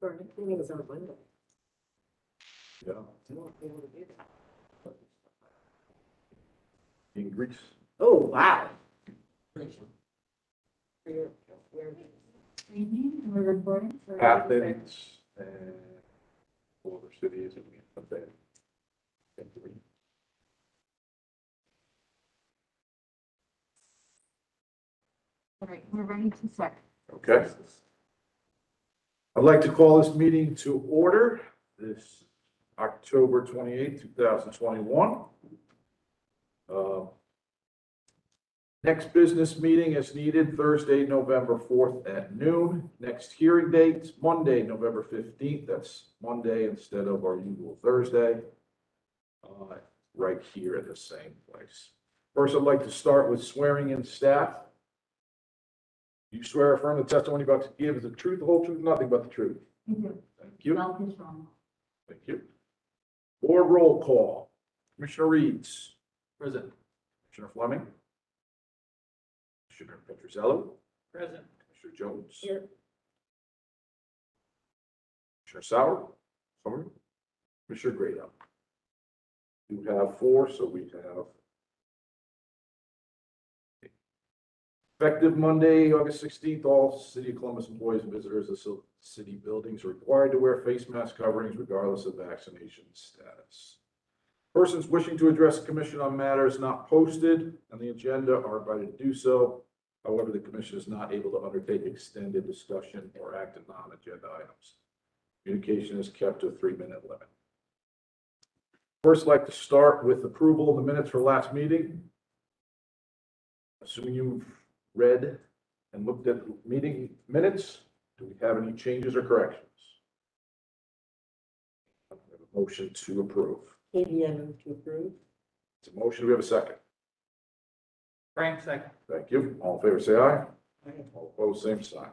Burning is on Monday. Yeah, I won't be able to do that. in Greece. Oh, wow. We're recording. Athens and four other cities and we have there. All right, we're ready to start. Okay. I'd like to call this meeting to order this October 28th, 2021. Next business meeting is needed Thursday, November 4th at noon. Next hearing date, Monday, November 15th. That's Monday instead of our usual Thursday. Right here at the same place. First, I'd like to start with swearing in staff. You swear or affirm the testimony you're about to give is the truth, the whole truth, nothing but the truth. You do. Thank you. Selfish wrong. Thank you. Board roll call. Commissioner Reeds. Present. Commissioner Fleming. Commissioner Petrozello. Present. Commissioner Jones. Here. Commissioner Sauer. Sorry. Commissioner Grado. You have four, so we have. Effective Monday, August 16th, all City of Columbus employees and visitors of city buildings are required to wear face mask coverings regardless of vaccination status. Persons wishing to address the commission on matters not posted on the agenda are invited to do so. However, the commission is not able to undertake extended discussion or act on non-agenda items. Communication is kept to a 3-minute limit. First, I'd like to start with approval of the minutes for last meeting. Assuming you've read and looked at the meeting minutes, do we have any changes or corrections? I have a motion to approve. KBM to approve. It's a motion. We have a second. Frank, second. Thank you. All in favor, say aye. All opposed, same sign.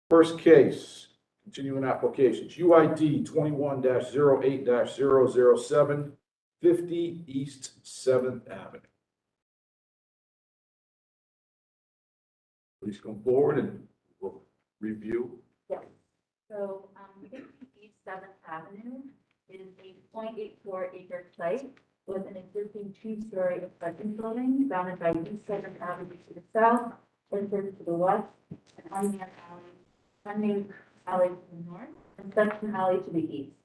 First case, continuing applications, UID 21-08-007, 50 East 7th Avenue. Please come forward and we'll review. So, 50 East 7th Avenue is a 0.84 acre site with an existing 2-story apartment building bounded by East 7th Avenue to the south, Orchard to the west, and unnamed alley to the north, and Section Alley to the east.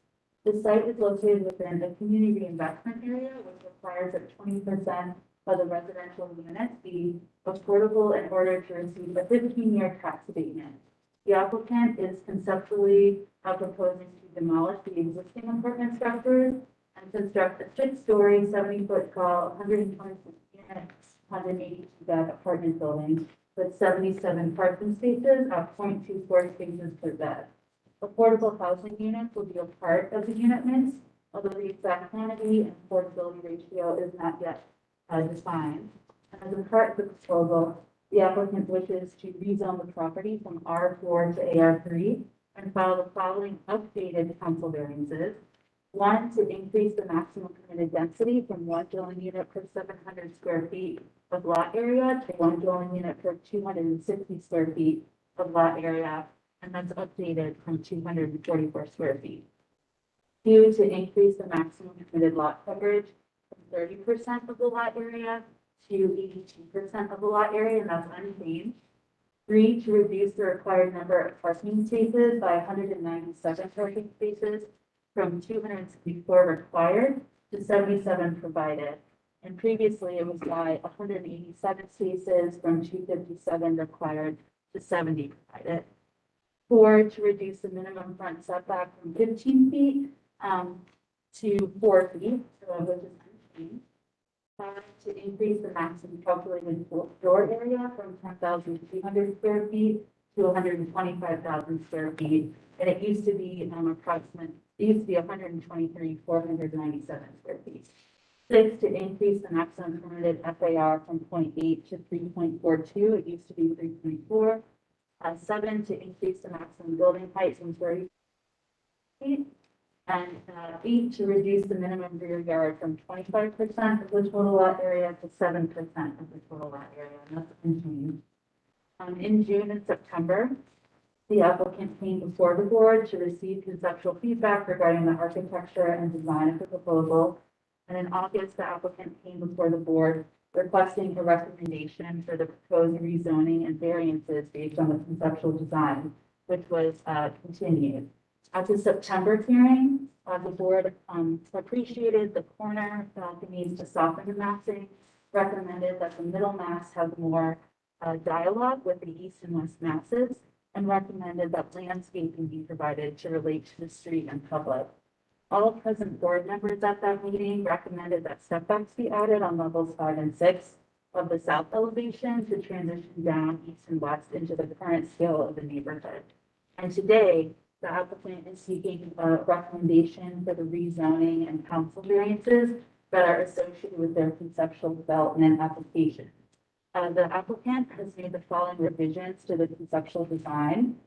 The site is located within a community reinvestment area, which requires that 20% of the residential units be affordable in order to receive a 15-year tax abatement. The applicant is conceptually proposing to demolish the existing apartment structures and construct a 6-story, 70-foot tall, 126-unit, 182-bed apartment building with 77 parking spaces at 0.24 spaces per bed. Affordable housing units will be a part of the unit mix, although the exact quantity and affordability ratio is not yet defined. As a part of the proposal, the applicant wishes to rezone the property from R4 to AR3 and file the following updated council variances. 1, to increase the maximum permitted density from 1 dwelling unit per 700 square feet of lot area to 1 dwelling unit per 260 square feet of lot area, and that's updated from 244 square feet. 2, to increase the maximum permitted lot coverage from 30% of the lot area to 82% of the lot area, and that's unchanged. 3, to reduce the required number of parking spaces by 197 parking spaces from 264 required to 77 provided. And previously it was by 187 spaces from 257 required to 70 provided. 4, to reduce the minimum front setback from 15 feet to 4 feet, which is unchanged. 5, to increase the maximum calculated floor area from 10,300 square feet to 125,000 square feet. And it used to be it used to be 123,497 square feet. 6, to increase the maximum permitted FAR from 0.8 to 3.42. It used to be 3.4. 7, to increase the maximum building height from 30 feet. And 8, to reduce the minimum rear yard from 25% of the total lot area to 7% of the total lot area, and that's unchanged. In June and September, the applicant came before the board to receive conceptual feedback regarding the architecture and design of the proposal. And in August, the applicant came before the board requesting a recommendation for the proposed rezoning and variances based on the conceptual design, which was continued. At the September hearing, the board appreciated the corner balconies to soften the massing, recommended that the middle mass have more dialogue with the east and west masses, and recommended that landscaping be provided to relate to the street and public. All present board members at that meeting recommended that setbacks be added on levels 5 and 6 of the south elevation to transition down east and west into the current scale of the neighborhood. And today, the applicant is seeking a recommendation for the rezoning and council variances that are associated with their conceptual development application. The applicant has made the following revisions to the conceptual design,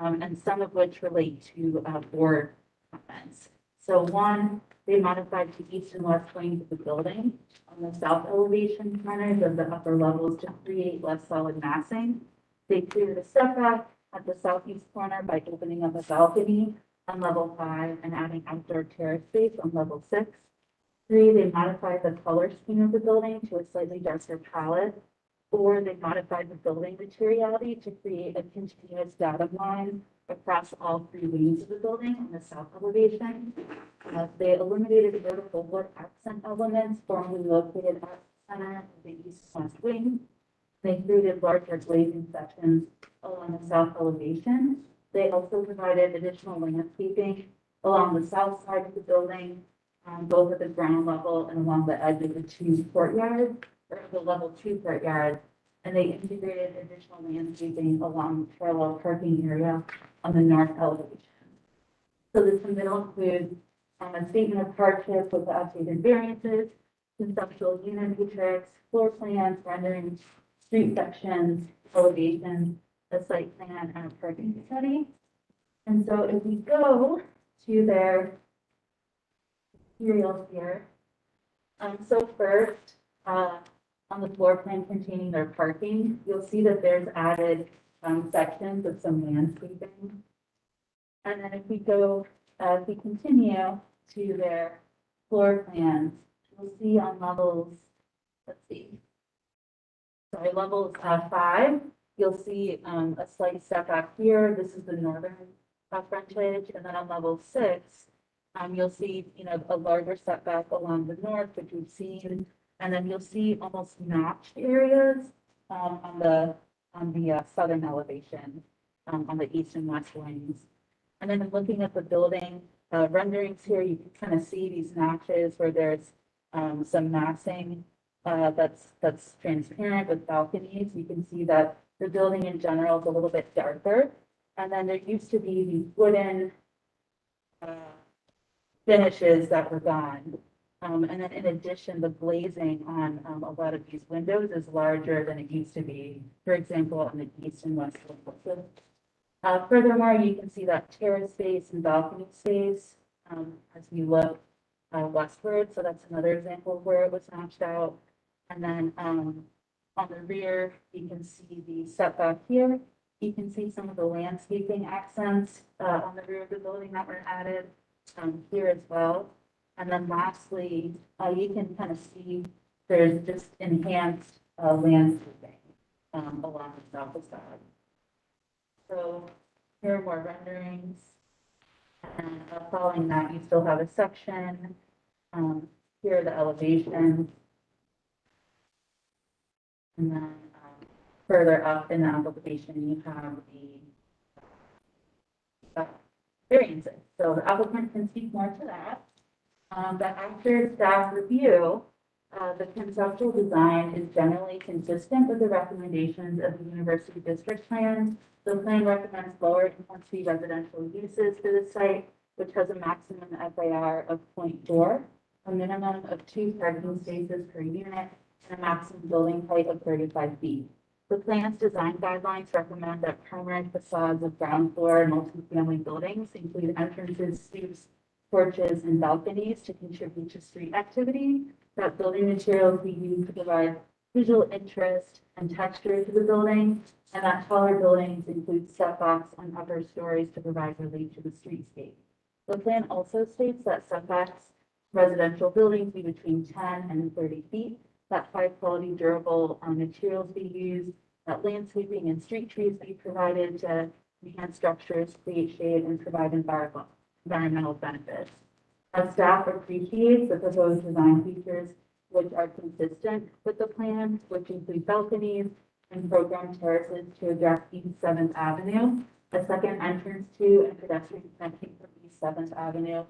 and some of which relate to board comments. So one, they modified the east and west wings of the building on the south elevation corners of the upper levels to create less solid massing. They cleared a setback at the southeast corner by opening up a balcony on level 5 and adding outdoor terrace space on level 6. 3, they modified the color scheme of the building to a slightly darker palette. 4, they modified the building materiality to create a continuous datum line across all 3 wings of the building on the south elevation. They eliminated vertical wood accent elements formerly located at the center of the east-west wing. They created larger glazing sections along the south elevation. They also provided additional landscaping along the south side of the building, both at the ground level and along the edge of the 2 courtyards, or the level 2 courtyard. And they integrated additional landscaping along the parallel parking area on the north elevation. So the submittal includes a statement of hardship with the updated variances, conceptual unit matrix, floor plans, renderings, street sections, elevations, a site plan, and a parking study. And so if we go to their materials here, so first, on the floor plan containing their parking, you'll see that there's added sections of some landscaping. And then if we go, if we continue to their floor plans, you'll see on levels, let's see, sorry, levels 5, you'll see a slight setback here. This is the northern frontage, and then on level 6, you'll see, a larger setback along the north, which we've seen, and then you'll see almost notched areas on the southern elevation, on the east and west wings. And then looking at the building renderings here, you can kind of see these notches where there's some massing that's transparent with balconies. You can see that the building in general is a little bit darker. And then there used to be these wooden finishes that were gone. And then in addition, the glazing on a lot of these windows is larger than it used to be, for example, on the east and west windows. Furthermore, you can see that terrace space and balcony space as we look westward. So that's another example of where it was notched out. And then on the rear, you can see the setback here. You can see some of the landscaping accents on the rear of the building that were added here as well. And then lastly, you can kind of see there's just enhanced landscaping along the south side. So here are more renderings. And following that, you still have a section. Here are the elevations. And then further up in the application, you have the variances. So the applicant can speak more to that. But after staff review, the conceptual design is generally consistent with the recommendations of the University District Plan. The plan recommends lower intensity residential uses for the site, which has a maximum FAR of 0.4, a minimum of 2 parking spaces per unit, and a maximum building height of 35 feet. The plan's design guidelines recommend that primary facades of ground floor multifamily buildings include entrances, stoops, porches, and balconies to contribute to street activity. That building materials be used to provide visual interest and texture to the building, and that taller buildings include setbacks on upper stories to provide relief to the streetscape. The plan also states that setbacks residential buildings be between 10 and 30 feet, that high-quality durable materials be used, that landscaping and street trees be provided to enhance structures, create shade, and provide environmental benefits. Our staff appreciates the proposed design features which are consistent with the plan, which include balconies and programmed terraces to address East 7th Avenue, a second entrance to and pedestrian connecting from East 7th Avenue,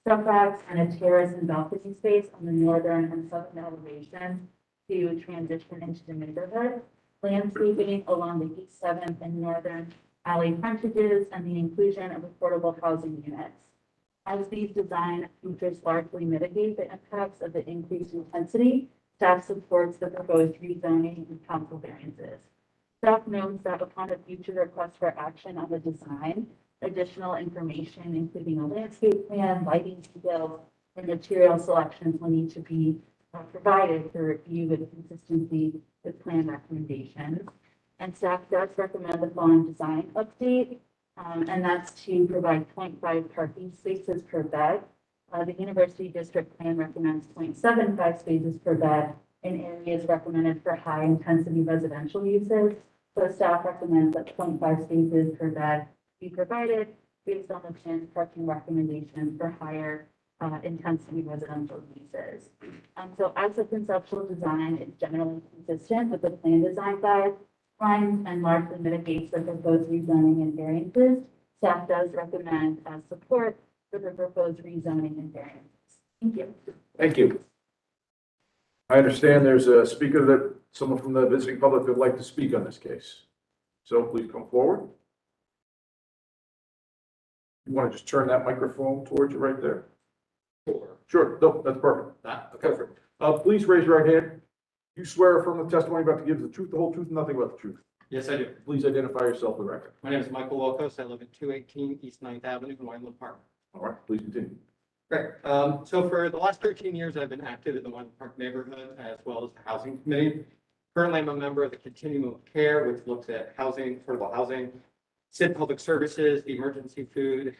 setbacks, and a terrace and balcony space on the northern and southern elevation to transition into the neighborhood, landscaping along the East 7th and northern alley frontages, and the inclusion of affordable housing units. As these design features largely mitigate the impacts of the increased intensity, staff supports the proposed rezoning and council variances. Staff notes that upon a future request for action on the design, additional information, including a landscape plan, lighting details, and material selections will need to be provided for review with consistency with plan recommendations. And staff does recommend the following design update, and that's to provide 0.5 parking spaces per bed. The University District Plan recommends 0.75 spaces per bed in areas recommended for high-intensity residential uses. So staff recommends that 0.5 spaces per bed be provided based on the plan's parking recommendations for higher intensity residential uses. So as a conceptual design, it's generally consistent with the plan design guidelines and largely mitigates the proposed rezoning and variances. Staff does recommend support for the proposed rezoning and variances. Thank you. Thank you. I understand there's a speaker that someone from the visiting public would like to speak on this case. So please come forward. You want to just turn that microphone towards you right there? Sure. No, that's perfect. Perfect. Please raise your right hand. You swear from the testimony about to give the truth, the whole truth, and nothing but the truth. Yes, I do. Please identify yourself for the record. My name is Michael Wilkos. I live at 218 East 9th Avenue in Wyland Park. All right, please continue. Great. So for the last 13 years, I've been active in the Wyland Park neighborhood as well as the housing committee. Currently, I'm a member of the Continuum of Care, which looks at housing, affordable housing, SID public services, the emergency food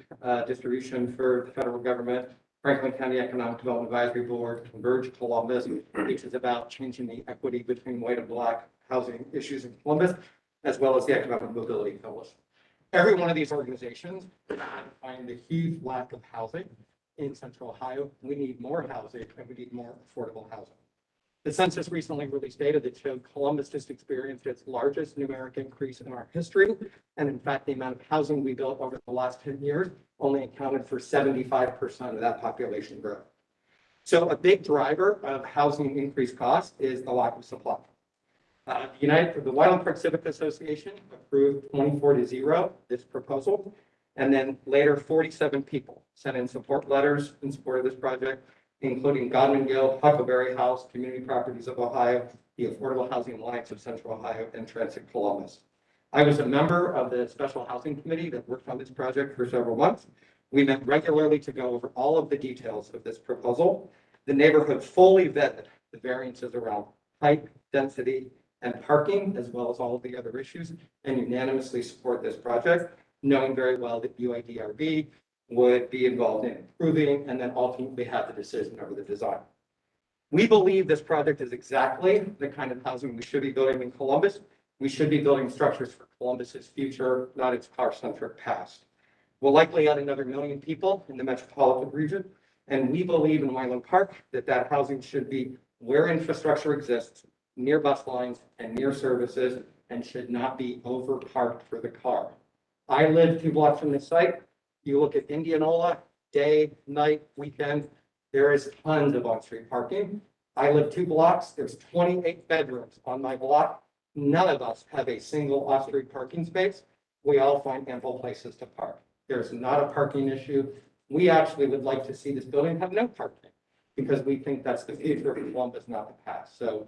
distribution for the federal government, Franklin County Economic Development Advisory Board, Converge Columbus, which is about changing the equity between white and black housing issues in Columbus, as well as the Economic Mobility Coalition. Every one of these organizations find the huge lack of housing in Central Ohio. We need more housing and we need more affordable housing. The census recently released data that showed Columbus just experienced its largest numeric increase in our history. And in fact, the amount of housing we built over the last 10 years only accounted for 75% of that population growth. So a big driver of housing increased cost is the lack of supply. The Wyland Park Civic Association approved 24-0 this proposal. And then later 47 people sent in support letters in support of this project, including Godman Gill, Huckleberry House, Community Properties of Ohio, the Affordable Housing Alliance of Central Ohio, and Transit Columbus. I was a member of the Special Housing Committee that worked on this project for several months. We met regularly to go over all of the details of this proposal. The neighborhood fully vetted the variances around height, density, and parking, as well as all of the other issues, and unanimously support this project, knowing very well that UIDRB would be involved in improving and then ultimately have the decision over the design. We believe this project is exactly the kind of housing we should be building in Columbus. We should be building structures for Columbus's future, not its car-centric past. We'll likely add another 1 million people in the metropolitan region, and we believe in Wyland Park that that housing should be where infrastructure exists, near bus lines and near services, and should not be over-parked for the car. I live 2 blocks from this site. You look at Indianola, day, night, weekend, there is tons of on-street parking. I live 2 blocks. There's 28 bedrooms on my block. None of us have a single off-street parking space. We all find ample places to park. There's not a parking issue. We actually would like to see this building have no parking because we think that's the future of Columbus, not the past. So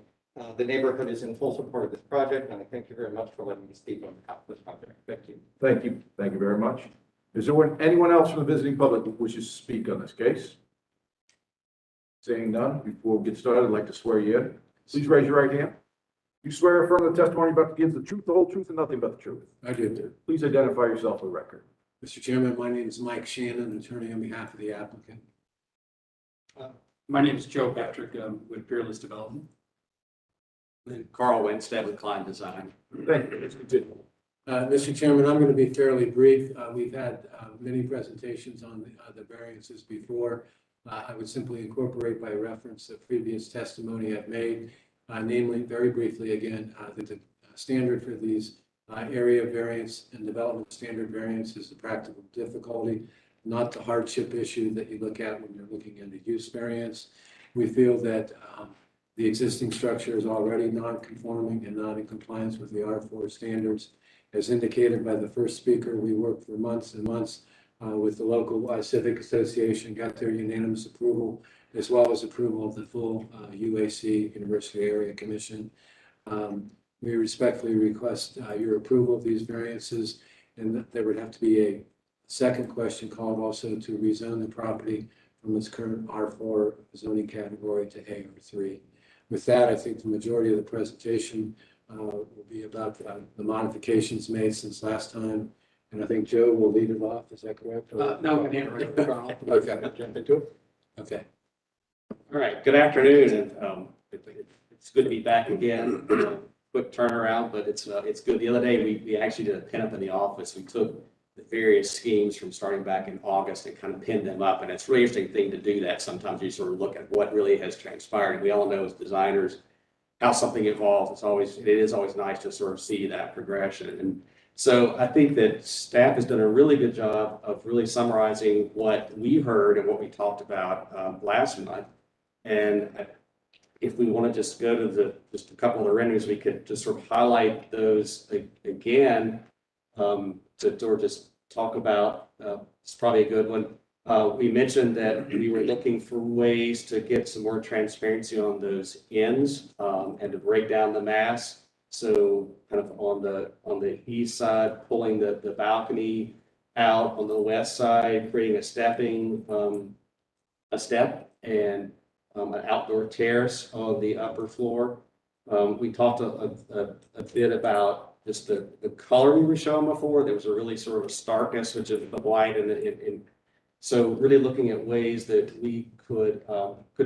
the neighborhood is in full support of this project, and I thank you very much for letting me speak on behalf of this project. Thank you. Thank you. Thank you very much. Is there anyone else from the visiting public who wishes to speak on this case? Seeing none, before we get started, I'd like to swear you in. Please raise your right hand. You swear or affirm the testimony you're about to give is the truth, the whole truth, and nothing but the truth. I do. Please identify yourself for the record. Mr. Chairman, my name is Mike Shannon, attorney on behalf of the applicant. My name is Joe Patrick with Peerless Development. And Carl Winstead with Klein Design. Thank you. Let's continue. Mr. Chairman, I'm going to be fairly brief. We've had many presentations on the variances before. I would simply incorporate by reference the previous testimony I've made, namely, very briefly again, that the standard for these area variance and development standard variance is the practical difficulty, not the hardship issue that you look at when you're looking into use variance. We feel that the existing structure is already non-conforming and not in compliance with the R4 standards. As indicated by the first speaker, we worked for months and months with the local civic association, got their unanimous approval, as well as approval of the full UAC, University Area Commission. We respectfully request your approval of these variances, and that there would have to be a second question called also to rezone the property from its current R4 zoning category to A or 3. With that, I think the majority of the presentation will be about the modifications made since last time. And I think Joe will lead it off. Is that correct? No, I'm going to hand it to Carl. Okay. Jump into it. Okay. All right, good afternoon, and it's good to be back again. Quick turnaround, but it's good. The other day, we actually did a pin up in the office. We took the various schemes from starting back in August and kind of pinned them up, and it's a really interesting thing to do that. Sometimes you sort of look at what really has transpired. We all know as designers how something evolves. It is always nice to sort of see that progression. And so I think that staff has done a really good job of really summarizing what we heard and what we talked about last month. And if we want to just go to just a couple of the renderings, we could just sort of highlight those again or just talk about. It's probably a good one. We mentioned that we were looking for ways to get some more transparency on those ends and to break down the mass. So kind of on the east side, pulling the balcony out, on the west side, creating a step and an outdoor terrace on the upper floor. We talked a bit about just the color we were showing before. There was a really sort of a starkness, which is the white, and so really looking at ways that we could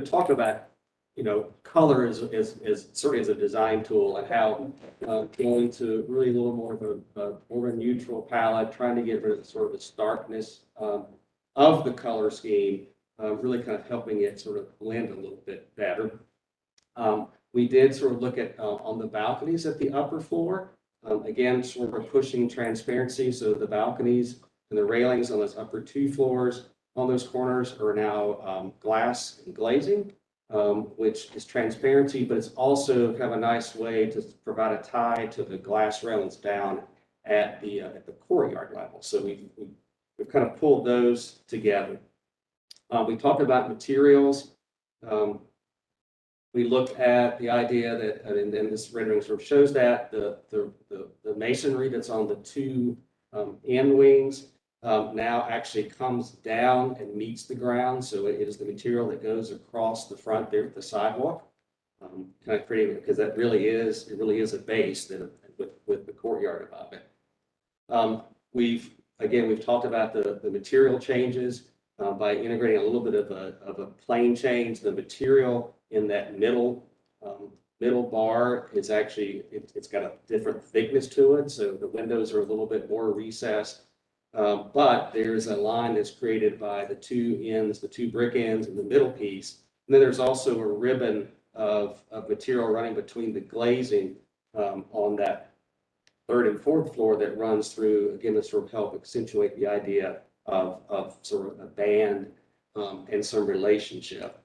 talk about, color as certainly as a design tool, and how going to really a little more of a neutral palette, trying to get rid of sort of the starkness of the color scheme, really kind of helping it sort of blend a little bit better. We did sort of look at on the balconies at the upper floor, again, sort of pushing transparency. So the balconies and the railings on those upper 2 floors on those corners are now glass and glazing, which is transparency, but it's also kind of a nice way to provide a tie to the glass railings down at the courtyard level. So we've kind of pulled those together. We talked about materials. We looked at the idea that, and this rendering sort of shows that the masonry that's on the 2 end wings now actually comes down and meets the ground. So it is the material that goes across the front there at the sidewalk, kind of creating, because that really is a base that with the courtyard above it. We've talked about the material changes by integrating a little bit of a plane change. The material in that middle bar is actually, it's got a different thickness to it. So the windows are a little bit more recessed. But there's a line that's created by the 2 ends, the 2 brick ends and the middle piece. And then there's also a ribbon of material running between the glazing on that 3rd and 4th floor that runs through, again, to sort of help accentuate the idea of sort of a band and some relationship.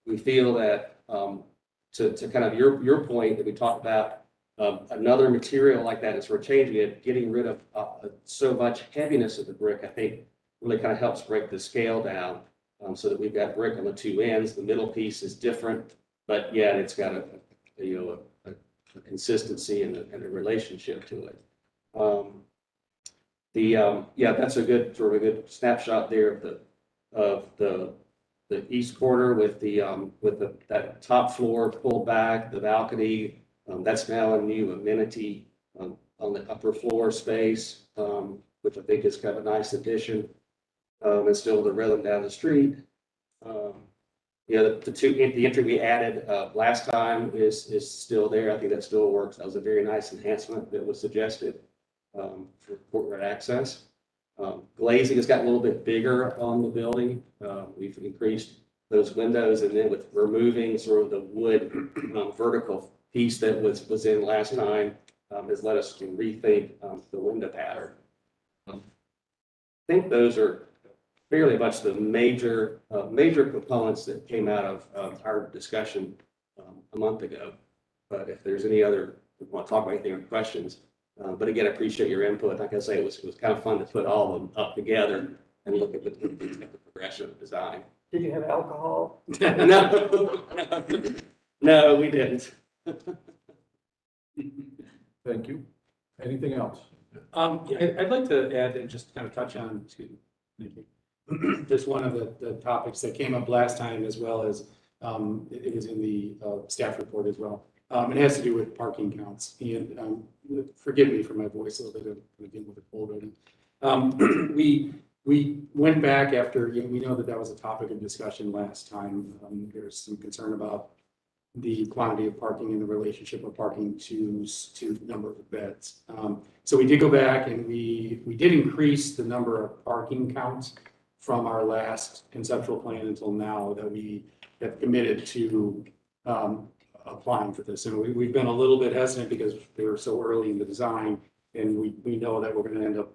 We feel that to kind of your point that we talked about, another material like that is we're changing it, getting rid of so much heaviness of the brick, I think really kind of helps break the scale down so that we've got brick on the 2 ends. The middle piece is different, but yet it's got a consistency and a relationship to it. That's a good snapshot there of the east quarter with that top floor pulled back, the balcony That's now a new amenity on the upper floor space, which I think is kind of a nice addition. And still the railing down the street. The entry we added last time is still there. I think that still works. That was a very nice enhancement that was suggested for courtyard access. Glazing has gotten a little bit bigger on the building. We've increased those windows, and then with removing sort of the wood vertical piece that was in last time has led us to rethink the window pattern. I think those are fairly much the major components that came out of our discussion a month ago. But if there's any other, want to talk about anything or questions, but again, I appreciate your input. Like I say, it was kind of fun to put all of them up together and look at the progression of design. Did you have alcohol? No, we didn't. Thank you. Anything else? I'd like to add and just kind of touch on just one of the topics that came up last time, as well as it was in the staff report as well. It has to do with parking counts, and forgive me for my voice a little bit. I'm dealing with a cold right now. We went back after, we know that was a topic of discussion last time. There's some concern about the quantity of parking and the relationship of parking to the number of beds. So we did go back and we did increase the number of parking counts from our last conceptual plan until now that we have committed to applying for this. And we've been a little bit hesitant because they were so early in the design, and we know that we're going to end up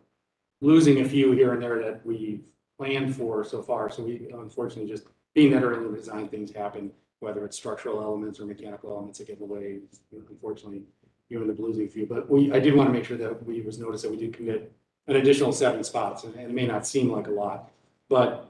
losing a few here and there that we planned for so far. So we unfortunately, just being that early in the design, things happen, whether it's structural elements or mechanical elements that get in the way. Unfortunately, you end up losing a few. But I did want to make sure that we was noticed that we did commit an additional 7 spots, and it may not seem like a lot, but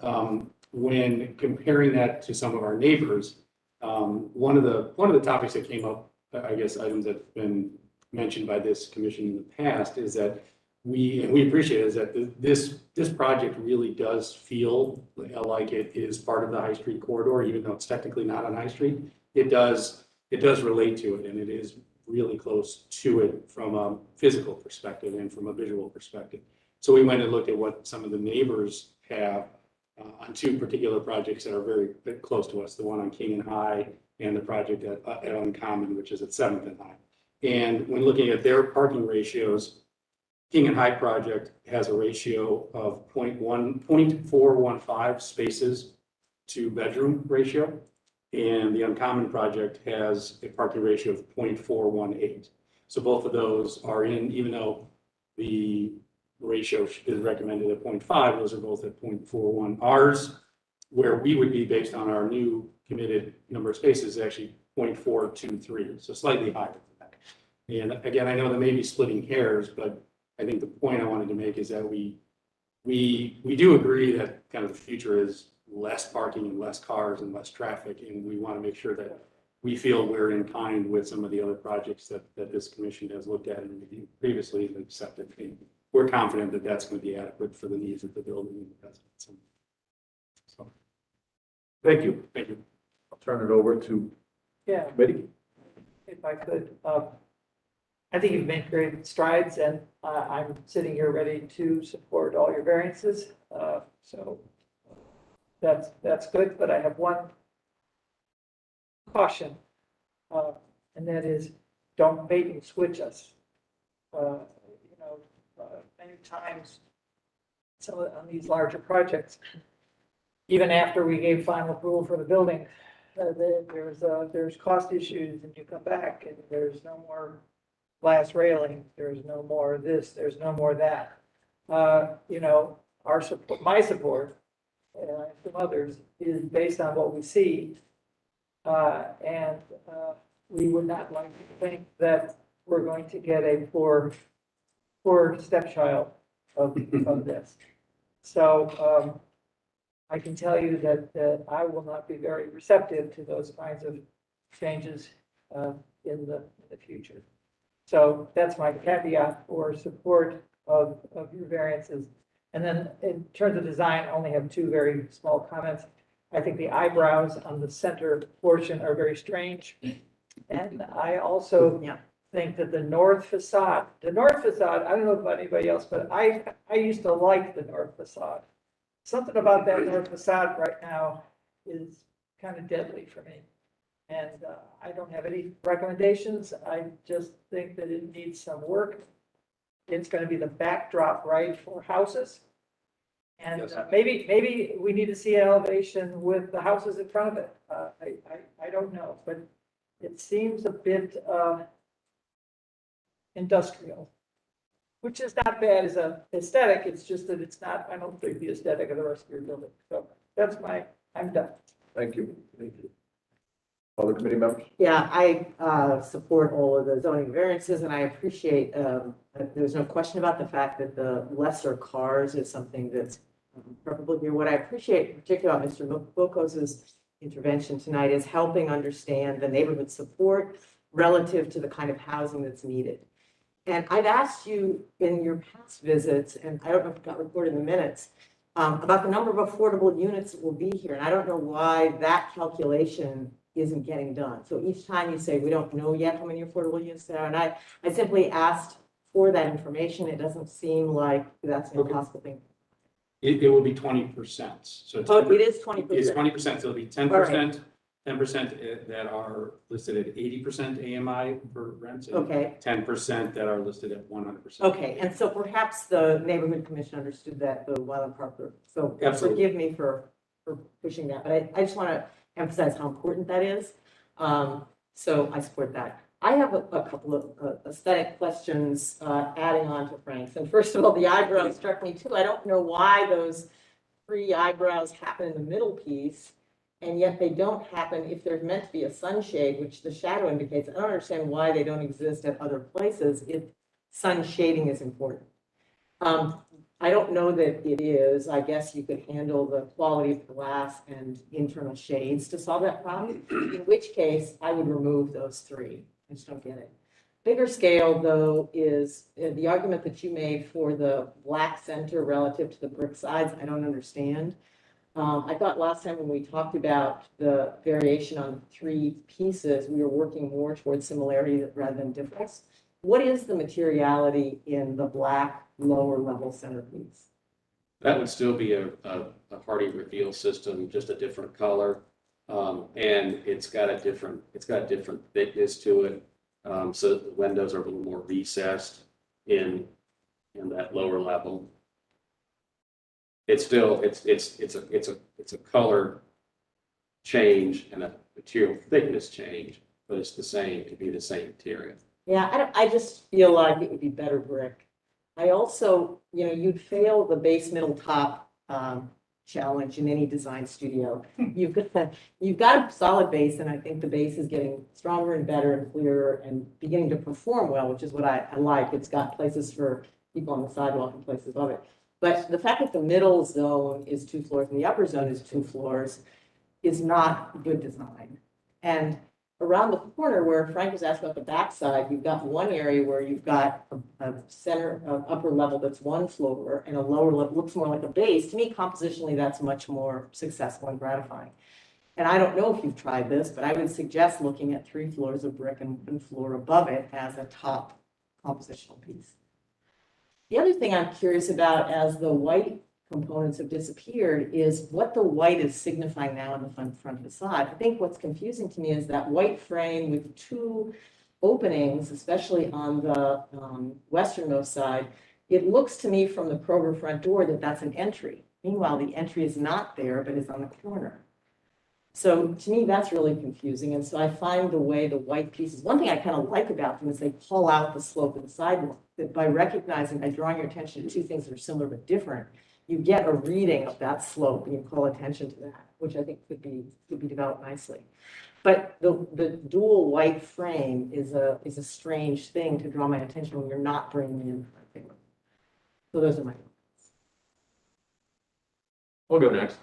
when comparing that to some of our neighbors, one of the topics that came up, I guess items that have been mentioned by this commission in the past, is that we appreciate is that this project really does feel like it is part of the High Street corridor, even though it's technically not on High Street. It does relate to it, and it is really close to it from a physical perspective and from a visual perspective. So we went and looked at what some of the neighbors have on 2 particular projects that are very close to us, the one on King and High and the project at Uncommon, which is at 7th and High. And when looking at their parking ratios, King and High project has a ratio of 0.415 spaces to bedroom ratio. And the Uncommon project has a parking ratio of 0.418. So both of those are in, even though the ratio is recommended at 0.5, those are both at 0.41. Ours, where we would be based on our new committed number of spaces, is actually 0.423, so slightly higher than that. And again, I know that may be splitting hairs, but I think the point I wanted to make is that we do agree that kind of the future is less parking and less cars and less traffic, and we want to make sure that we feel we're in kind with some of the other projects that this commission has looked at and reviewed previously and accepted. And we're confident that that's going to be adequate for the needs of the building. So, Thank you. thank you. I'll turn it over to Yeah, committee. if I could. I think you've made great strides, and I'm sitting here ready to support all your variances. So that's good, but I have one caution, and that is don't bait and switch us. Many times, on these larger projects, even after we gave final approval for the building, there's cost issues, and you come back and there's no more glass railing, there's no more this, there's no more that. Our support, my support, and some others, is based on what we see. And we would not like to think that we're going to get a poor stepchild of this. So I can tell you that I will not be very receptive to those kinds of changes in the future. So that's my caveat for support of your variances. And then in terms of design, I only have 2 very small comments. I think the eyebrows on the center portion are very strange. And I also think that the north facade, I don't know about anybody else, but I used to like the north facade. Something about that north facade right now is kind of deadly for me. And I don't have any recommendations. I just think that it needs some work. It's going to be the backdrop, right, for houses. And Yes. maybe we need to see an elevation with the houses in front of it. I don't know, but it seems a bit industrial, which is not bad as a aesthetic. It's just that it's not, I don't think, the aesthetic of the rest of your building. So that's I'm done. Thank you. Thank you. Other committee members? Yeah, I support all of the zoning variances, and I appreciate, there's no question about the fact that the lesser cars is something that's preferable here. What I appreciate particularly about Mr. Bokos's intervention tonight is helping understand the neighborhood support relative to the kind of housing that's needed. And I've asked you in your past visits, and I don't know if it got recorded in the minutes, about the number of affordable units that will be here. And I don't know why that calculation isn't getting done. So each time you say, we don't know yet how many affordable units there are, and I simply asked for that information. It doesn't seem like that's an impossible thing. It will be 20%. So Oh, it is 20%. It's 20%, so it'll be 10%, 10% that are listed at 80% AMI for rents. and Okay, 10% that are listed at 100%. okay. And so perhaps the neighborhood commission understood that, the Wyland Park group. So Absolutely. forgive me for pushing that, but I just want to emphasize how important that is. So I support that. I have a couple of aesthetic questions adding on to Frank's. And first of all, the eyebrows struck me too. I don't know why those 3 eyebrows happen in the middle piece, and yet they don't happen if there's meant to be a sunshade, which the shadow indicates. I don't understand why they don't exist at other places if sun shading is important. I don't know that it is. I guess you could handle the quality of glass and internal shades to solve that problem, in which case I would remove those 3. I just don't get it. Bigger scale, though, is the argument that you made for the black center relative to the brick sides. I don't understand. I thought last time when we talked about the variation on 3 pieces, we were working more towards similarity rather than difference. What is the materiality in the black lower level centerpiece? That would still be a hardy reveal system, just a different color. And it's got a different thickness to it. So the windows are a little more recessed in that lower level. It's still, it's a color change and a material thickness change, but it's the same, it'd be the same material. Yeah, I just feel like it would be better brick. I also, you'd fail the base, middle, top challenge in any design studio. You've got a solid base, and I think the base is getting stronger and better and clearer and beginning to perform well, which is what I like. It's got places for people on the sidewalk and places above it. But the fact that the middle zone is 2 floors and the upper zone is 2 floors is not good design. And around the corner where Frank was asking about the backside, you've got one area where you've got a center, upper level that's 1 floor, and a lower level looks more like a base. To me, compositionally, that's much more successful and gratifying. And I don't know if you've tried this, but I would suggest looking at 3 floors of brick and 1 floor above it as a top compositional piece. The other thing I'm curious about, as the white components have disappeared, is what the white is signifying now in the front facade. I think what's confusing to me is that white frame with 2 openings, especially on the westernmost side. It looks to me from the Kroger front door that that's an entry. Meanwhile, the entry is not there, but is on the corner. So to me, that's really confusing. And so I find the way the white pieces, one thing I kind of like about them is they pull out the slope of the sidewalk. That by drawing your attention to 2 things that are similar but different, you get a reading of that slope and you call attention to that, which I think could be developed nicely. But the dual white frame is a strange thing to draw my attention when you're not bringing in the front camera. So those are my thoughts. I'll go next.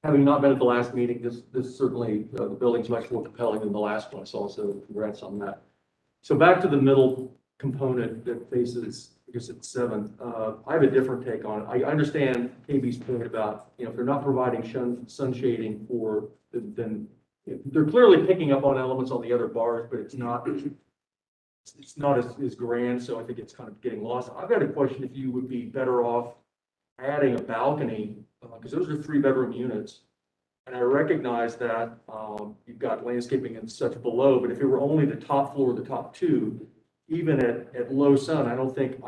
Having not been at the last meeting, this certainly, the building's much more compelling than the last one, so also congrats on that. So back to the middle component that faces, I guess it's 7. I have a different take on it. I understand KB's point about, if they're not providing sun shading then they're clearly picking up on elements on the other bars, but it's not as grand, so I think it's kind of getting lost. I've got a question if you would be better off adding a balcony, because those are 3-bedroom units. And I recognize that, you've got landscaping and such below, but if it were only the top floor, the top 2, even at low sun, I don't think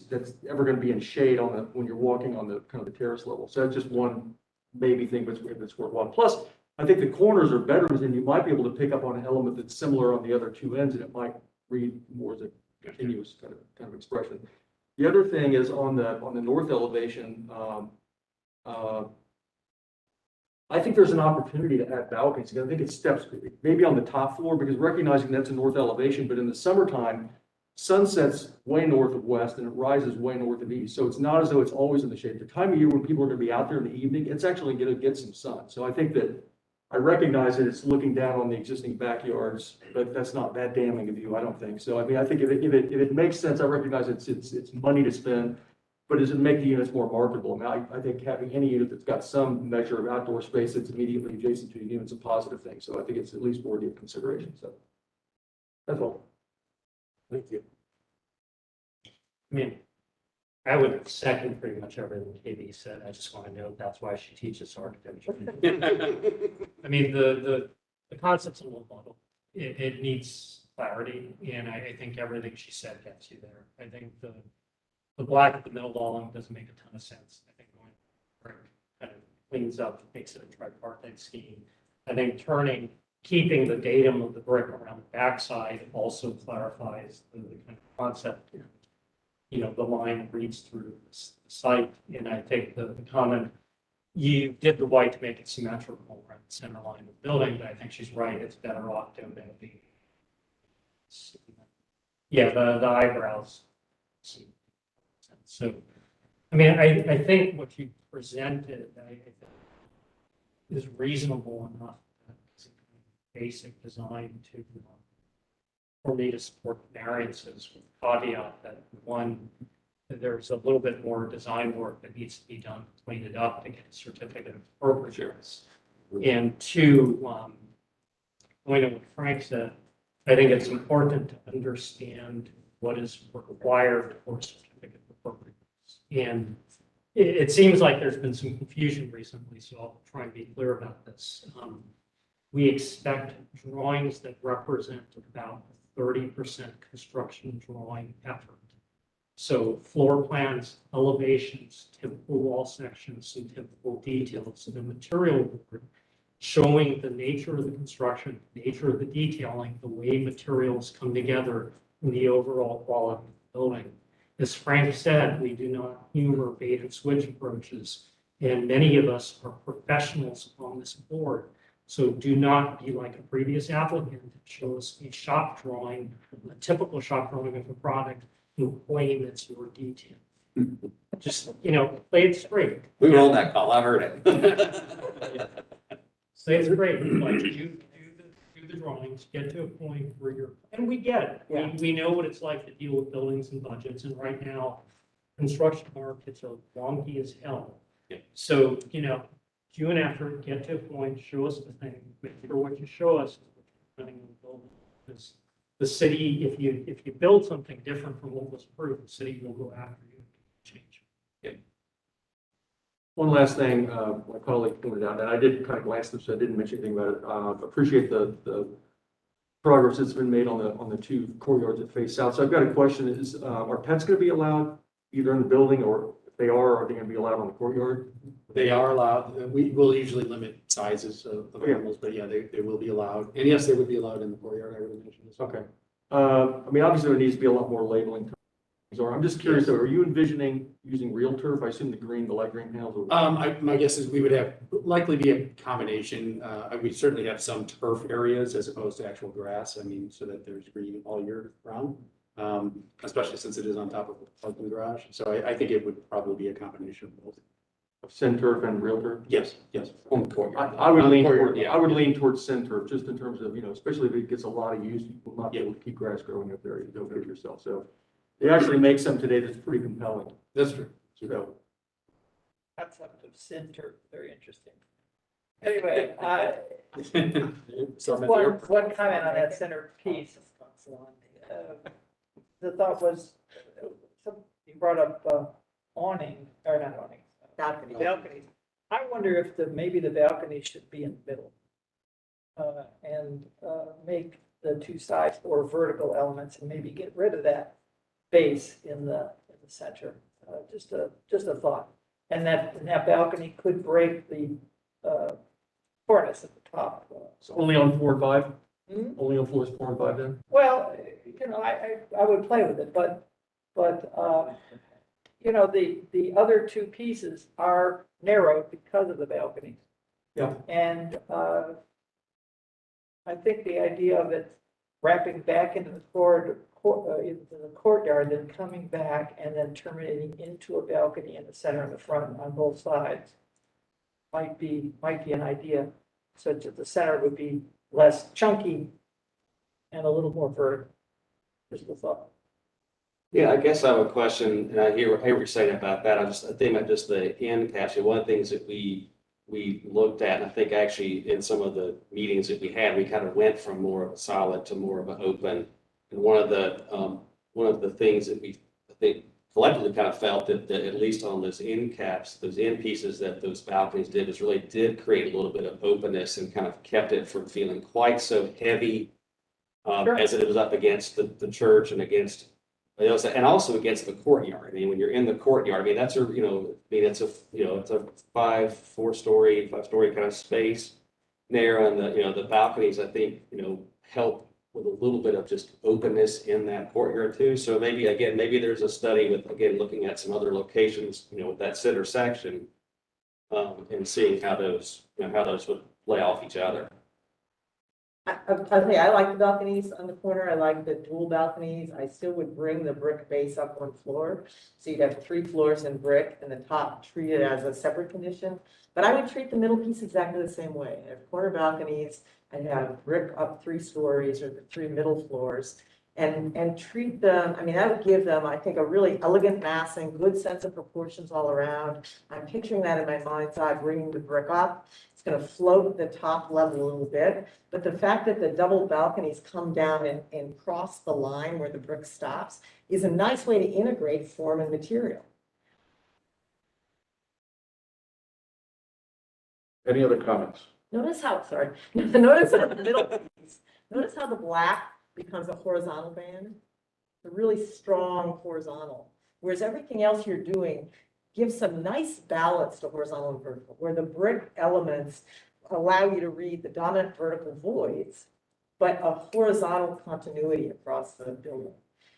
that's ever gonna be in shade when you're walking on the kind of the terrace level. So that's just one maybe thing that's worthwhile. Plus, I think the corners are bedrooms, and you might be able to pick up on an element that's similar on the other 2 ends, and it might read more as a continuous kind of expression. The other thing is on the north elevation, I think there's an opportunity to add balconies. I think it steps maybe on the top floor, because recognizing that's a north elevation, but in the summertime, sun sets way north of west and it rises way north of east. So it's not as though it's always in the shade. The time of year when people are going to be out there in the evening, it's actually going to get some sun. So I think that I recognize that it's looking down on the existing backyards, but that's not that damning a view, I don't think. So I mean, I think if it makes sense, I recognize it's money to spend, but does it make the units more marketable? I mean, I think having any unit that's got some measure of outdoor space that's immediately adjacent to the unit's a positive thing. So I think it's at least worthy of consideration. So that's all. Thank you. I mean, I would second pretty much everything KB said. I just want to note that's why she teaches architecture. I mean, the concept's a little muddled. It needs clarity, and I think everything she said gets you there. I think the black at the middle volume doesn't make a ton of sense. I think going brick kind of cleans up, makes it a tripartite scheme. I think keeping the datum of the brick around the backside also clarifies the kind of concept. You know, the line reads through the site, and I think the comment, you did the white to make it symmetrical around the center line of the building, but I think she's right, it's better off doing that. Yeah, the eyebrows. So, I mean, I think what you presented, I think is reasonable enough. It's a basic design for me to support variances, with caveat that one, there's a little bit more design work that needs to be done to clean it up to get a certificate of appropriateness. And two, going to what Frank said, I think it's important to understand what is required for certificate of appropriateness. And it seems like there's been some confusion recently, so I'll try and be clear about this. We expect drawings that represent about 30% construction drawing effort. So floor plans, elevations, typical wall sections, and typical details, and the material board showing the nature of the construction, nature of the detailing, the way materials come together, and the overall quality of the building. As Frank said, we do not humor bait and switch approaches, and many of us are professionals on this board. So do not be like a previous applicant that show us a shop drawing, a typical shop drawing of a product, and claim it's your detail. Just, play it straight. We were on that call, I heard it. Say it's great, like you do the drawings, get to a point where and we get it. Yeah. We know what it's like to deal with buildings and budgets, and right now, construction markets are wonky as hell. Yeah. So, do an effort, get to a point, show us the thing, make sure what you show us is what you're planning on building. Because the city, if you build something different from what was approved, the city will go after you and change. One last thing, my colleague pointed out, and I did kind of glance through, so I didn't mention anything about it. Appreciate the progress that's been made on the 2 courtyards that face south. So I've got a question: are pets going to be allowed either in the building, or if they are they going to be allowed on the courtyard? They are allowed. We will usually limit sizes of animals, but yeah, they will be allowed. And yes, they would be allowed in the courtyard, I would mention this. Okay. I mean, obviously there needs to be a lot more labeling. I'm just curious, though, are you envisioning using real turf? I assume the light green panels will. My guess is we would have likely be a combination. We certainly have some turf areas as opposed to actual grass. I mean, so that there's green all year round, especially since it is on top of the parking garage. So I think it would probably be a combination of both. Send turf and real turf? Yes. On the courtyard. I would lean towards send turf, just in terms of, especially if it gets a lot of use, you will not be able to keep grass growing up there. You don't do it yourself. So they actually make some today that's pretty compelling. That's true. So, Concept of center, very interesting. Anyway, So just one comment on that center piece. The thought was, you brought up awning, or not awning, Balcony. balconies. I wonder if maybe the balcony should be in the middle. And make the two sides or vertical elements and maybe get rid of that base in the center. Just a thought. And that balcony could break the cornice at the top. So only on 4 and 5? Hmm? Only on floors 4 and 5 then? Well, I would play with it, but, the other two pieces are narrowed because of the balconies. Yeah. And, I think the idea of it wrapping back into the courtyard, then coming back and then terminating into a balcony in the center and the front on both sides might be an idea, such that the center would be less chunky and a little more vertical. Just a thought. Yeah, I guess I have a question, and I hear what you're saying about that. I think about just the end caption. One of the things that we looked at, and I think actually in some of the meetings that we had, we kind of went from more of a solid to more of an open. And one of the things that we, I think, collectively kind of felt that at least on those end caps, those end pieces that those balconies did, is really did create a little bit of openness and kind of kept it from feeling quite so heavy Sure. as it was up against the church and against, and also against the courtyard. I mean, when you're in the courtyard, I mean, it's a 5-story kind of space there. And the balconies, I think, help with a little bit of just openness in that courtyard too. So maybe there's a study with, again, looking at some other locations, with that center section, and seeing how those would play off each other. I like the balconies on the corner. I like the dual balconies. I still would bring the brick base up one floor. So you'd have 3 floors in brick and the top treated as a separate condition. But I would treat the middle piece exactly the same way. I have corner balconies. I'd have brick up 3 stories or the 3 middle floors and treat them. I mean, that would give them, I think, a really elegant massing, good sense of proportions all around. I'm picturing that in my mind's eye, bringing the brick up. It's going to float the top level a little bit. But the fact that the double balconies come down and cross the line where the brick stops is a nice way to integrate form and material. Any other comments? Notice how the middle piece, notice how the black becomes a horizontal band, a really strong horizontal. Whereas everything else you're doing gives some nice balance to horizontal and vertical, where the brick elements allow you to read the dominant vertical voids, but a horizontal continuity across the building.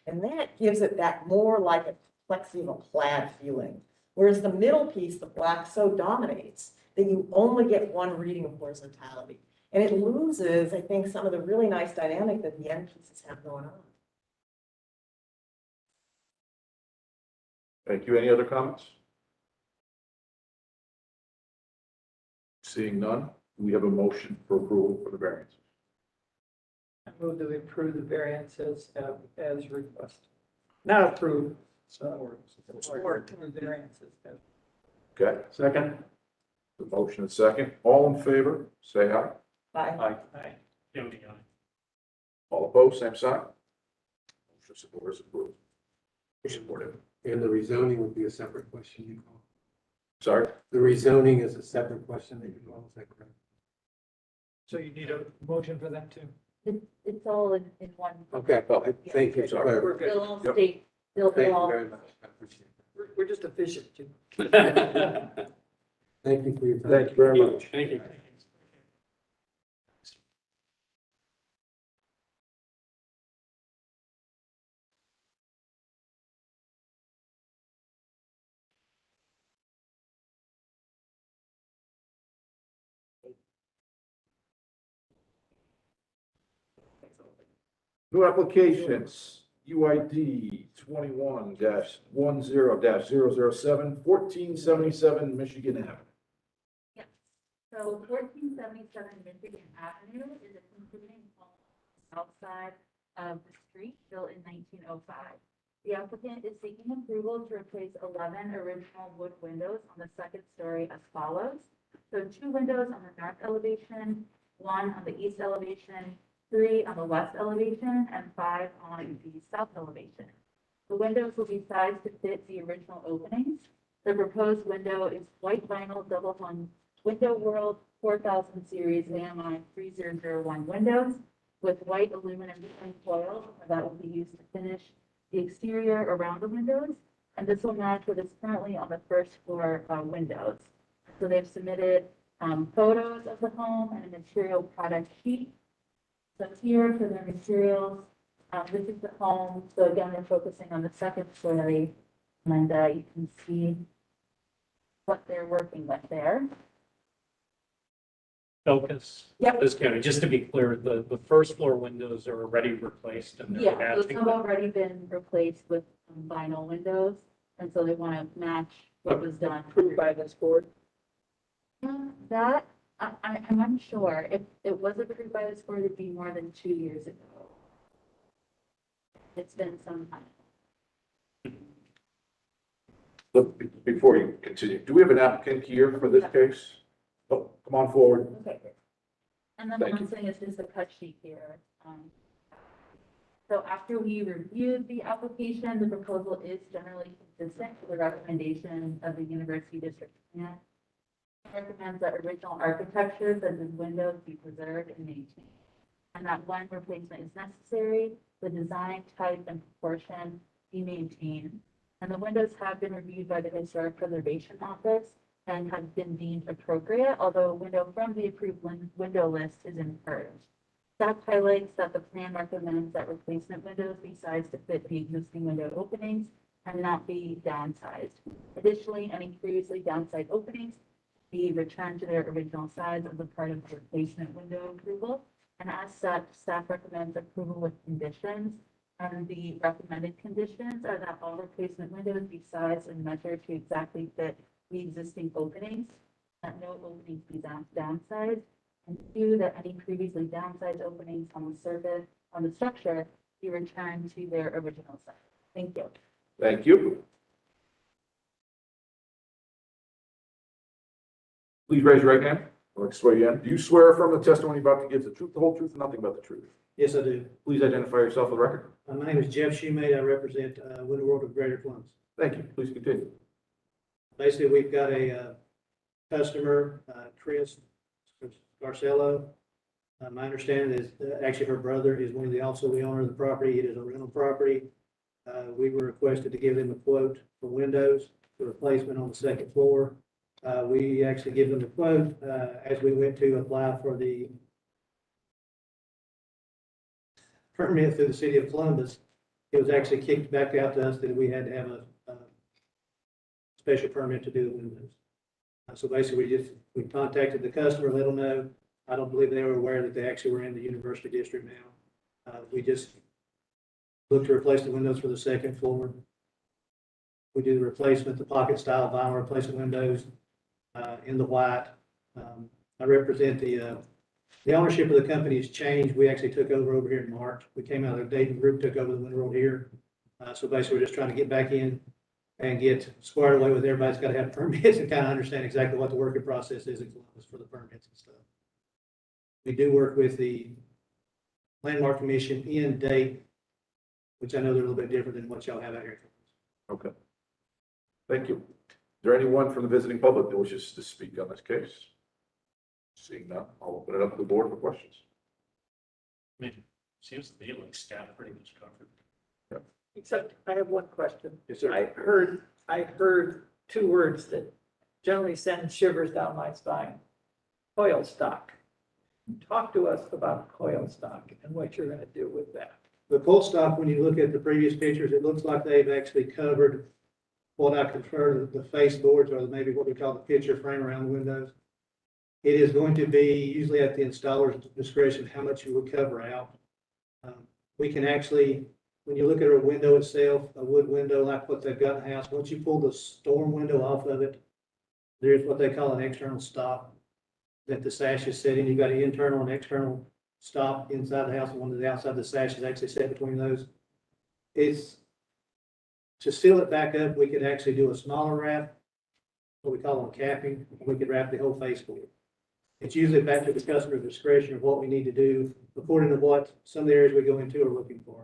And that gives it that more like a complexity of a plaid feeling. Whereas the middle piece, the black, so dominates that you only get one reading of horizontality. And it loses, I think, some of the really nice dynamic that the end pieces have going on. Thank you. Any other comments? Seeing none, we have a motion for approval for the variance. I move that we approve the variances as requested. Not approve, support the variances. Okay, Second? the motion is second. All in favor, say aye. Bye. Aye. Jody, aye. All opposed, same sign. Motion support is approved. Supported. And the rezoning would be a separate question you call. Sorry? The rezoning is a separate question that you call, is that correct? So you need a motion for that too? It's all in one. Okay, thank you. Sorry. Claire. We're good. They'll all Yep. state, they'll Thank you all. very much. I appreciate it. We're just efficient too. Thank you for your time. Thank you very much. Thank you. New applications, UID 21-10-007, 1477 Michigan Avenue. So 1477 Michigan Avenue is a completing home on the south side of the street built in 1905. The applicant is seeking approval to replace 11 original wood windows on the second story as follows. So 2 windows on the north elevation, 1 on the east elevation, 3 on the west elevation, and 5 on the south elevation. The windows will be sized to fit the original openings. The proposed window is white vinyl double hung Window World 4000 series AMI 3001 windows with white aluminum trim foil that will be used to finish the exterior around the windows. And this will match what is currently on the first floor windows. So they've submitted photos of the home and a material product sheet. So here for their materials, this is the home. So again, they're focusing on the second story, and you can see what they're working with there. Focus. Yep. This county, just to be clear, the first floor windows are already replaced and they're Yeah, those matching. have already been replaced with vinyl windows, and so they want to match what was done. Approved by this board. That, I'm unsure. If it was approved by this board, it'd be more than 2 years ago. It's been some time. Look, before you continue, do we have an applicant here for this case? Oh, come on forward. Okay. And then Thank one thing is just a cut sheet here. So after we reviewed the application, the proposal is generally consistent with the recommendation of the University District Plan. It recommends that original architecture such as windows be preserved and maintained, and that when replacement is necessary, the design, type, and proportion be maintained. And the windows have been reviewed by the Historic Preservation Office and have been deemed appropriate, although a window from the approved window list is encouraged. Staff highlights that the plan recommends that replacement windows be sized to fit the existing window openings and not be downsized. Additionally, any previously downsized openings be returned to their original size as a part of the replacement window approval. And as such, staff recommends approval with conditions. And the recommended conditions are that all replacement windows be sized and measured to exactly fit the existing openings, that no openings be downsized, and 2, that any previously downsized openings on the surface, on the structure, be returned to their original size. Thank you. Thank you. Please raise your right hand. I'd like to swear you in. Do you swear affirm the testimony you're about to give the truth, the whole truth, and nothing but the truth? Yes, I do. Please identify yourself for the record. My name is Jeff Shoemate. I represent Winter World of Greater Columbus. Thank you. Please continue. Basically, we've got a customer, Chris Garcello. My understanding is actually her brother is also the owner of the property. It is a rental property. We were requested to give them a quote for windows for replacement on the second floor. We actually give them a quote as we went to apply for the permit through the city of Columbus. It was actually kicked back out to us that we had to have a special permit to do the windows. So basically, we contacted the customer, let them know. I don't believe they were aware that they actually were in the University District now. We just looked to replace the windows for the second floor. We do the replacement, the pocket style vinyl replacement windows in the white. I represent the ownership of the company has changed. We actually took over here in March. We came out of the Dayton group, took over the Winter World here. So basically, we're just trying to get back in and get squared away with everybody's got to have permits and kind of understand exactly what the working process is in Columbus for the permits and stuff. We do work with the Landmark Commission in Dayton, which I know they're a little bit different than what y'all have out here. Okay. Thank you. Is there anyone from the visiting public that wishes to speak on this case? Seeing none, I'll open it up to the board for questions. I mean, seems to me like staff pretty much covered. Except I have one question. Yes, sir. I heard 2 words that generally send shivers down my spine. Coil stock. Talk to us about coil stock and what you're going to do with that. The coil stock, when you look at the previous pictures, it looks like they've actually covered what I consider the face boards, or maybe what we call the picture frame around the windows. It is going to be usually at the installer's discretion how much you would cover out. We can actually, when you look at a window itself, a wood window like what they've got in the house, once you pull the storm window off of it, there's what they call an external stop that the sash is set in. You've got an internal and external stop inside the house, and one of the outside the sash is actually set between those. It's to seal it back up, we could actually do a smaller wrap what we call on capping, and we could wrap the whole face for it. It's usually back to the customer's discretion of what we need to do according to what some of the areas we go into are looking for.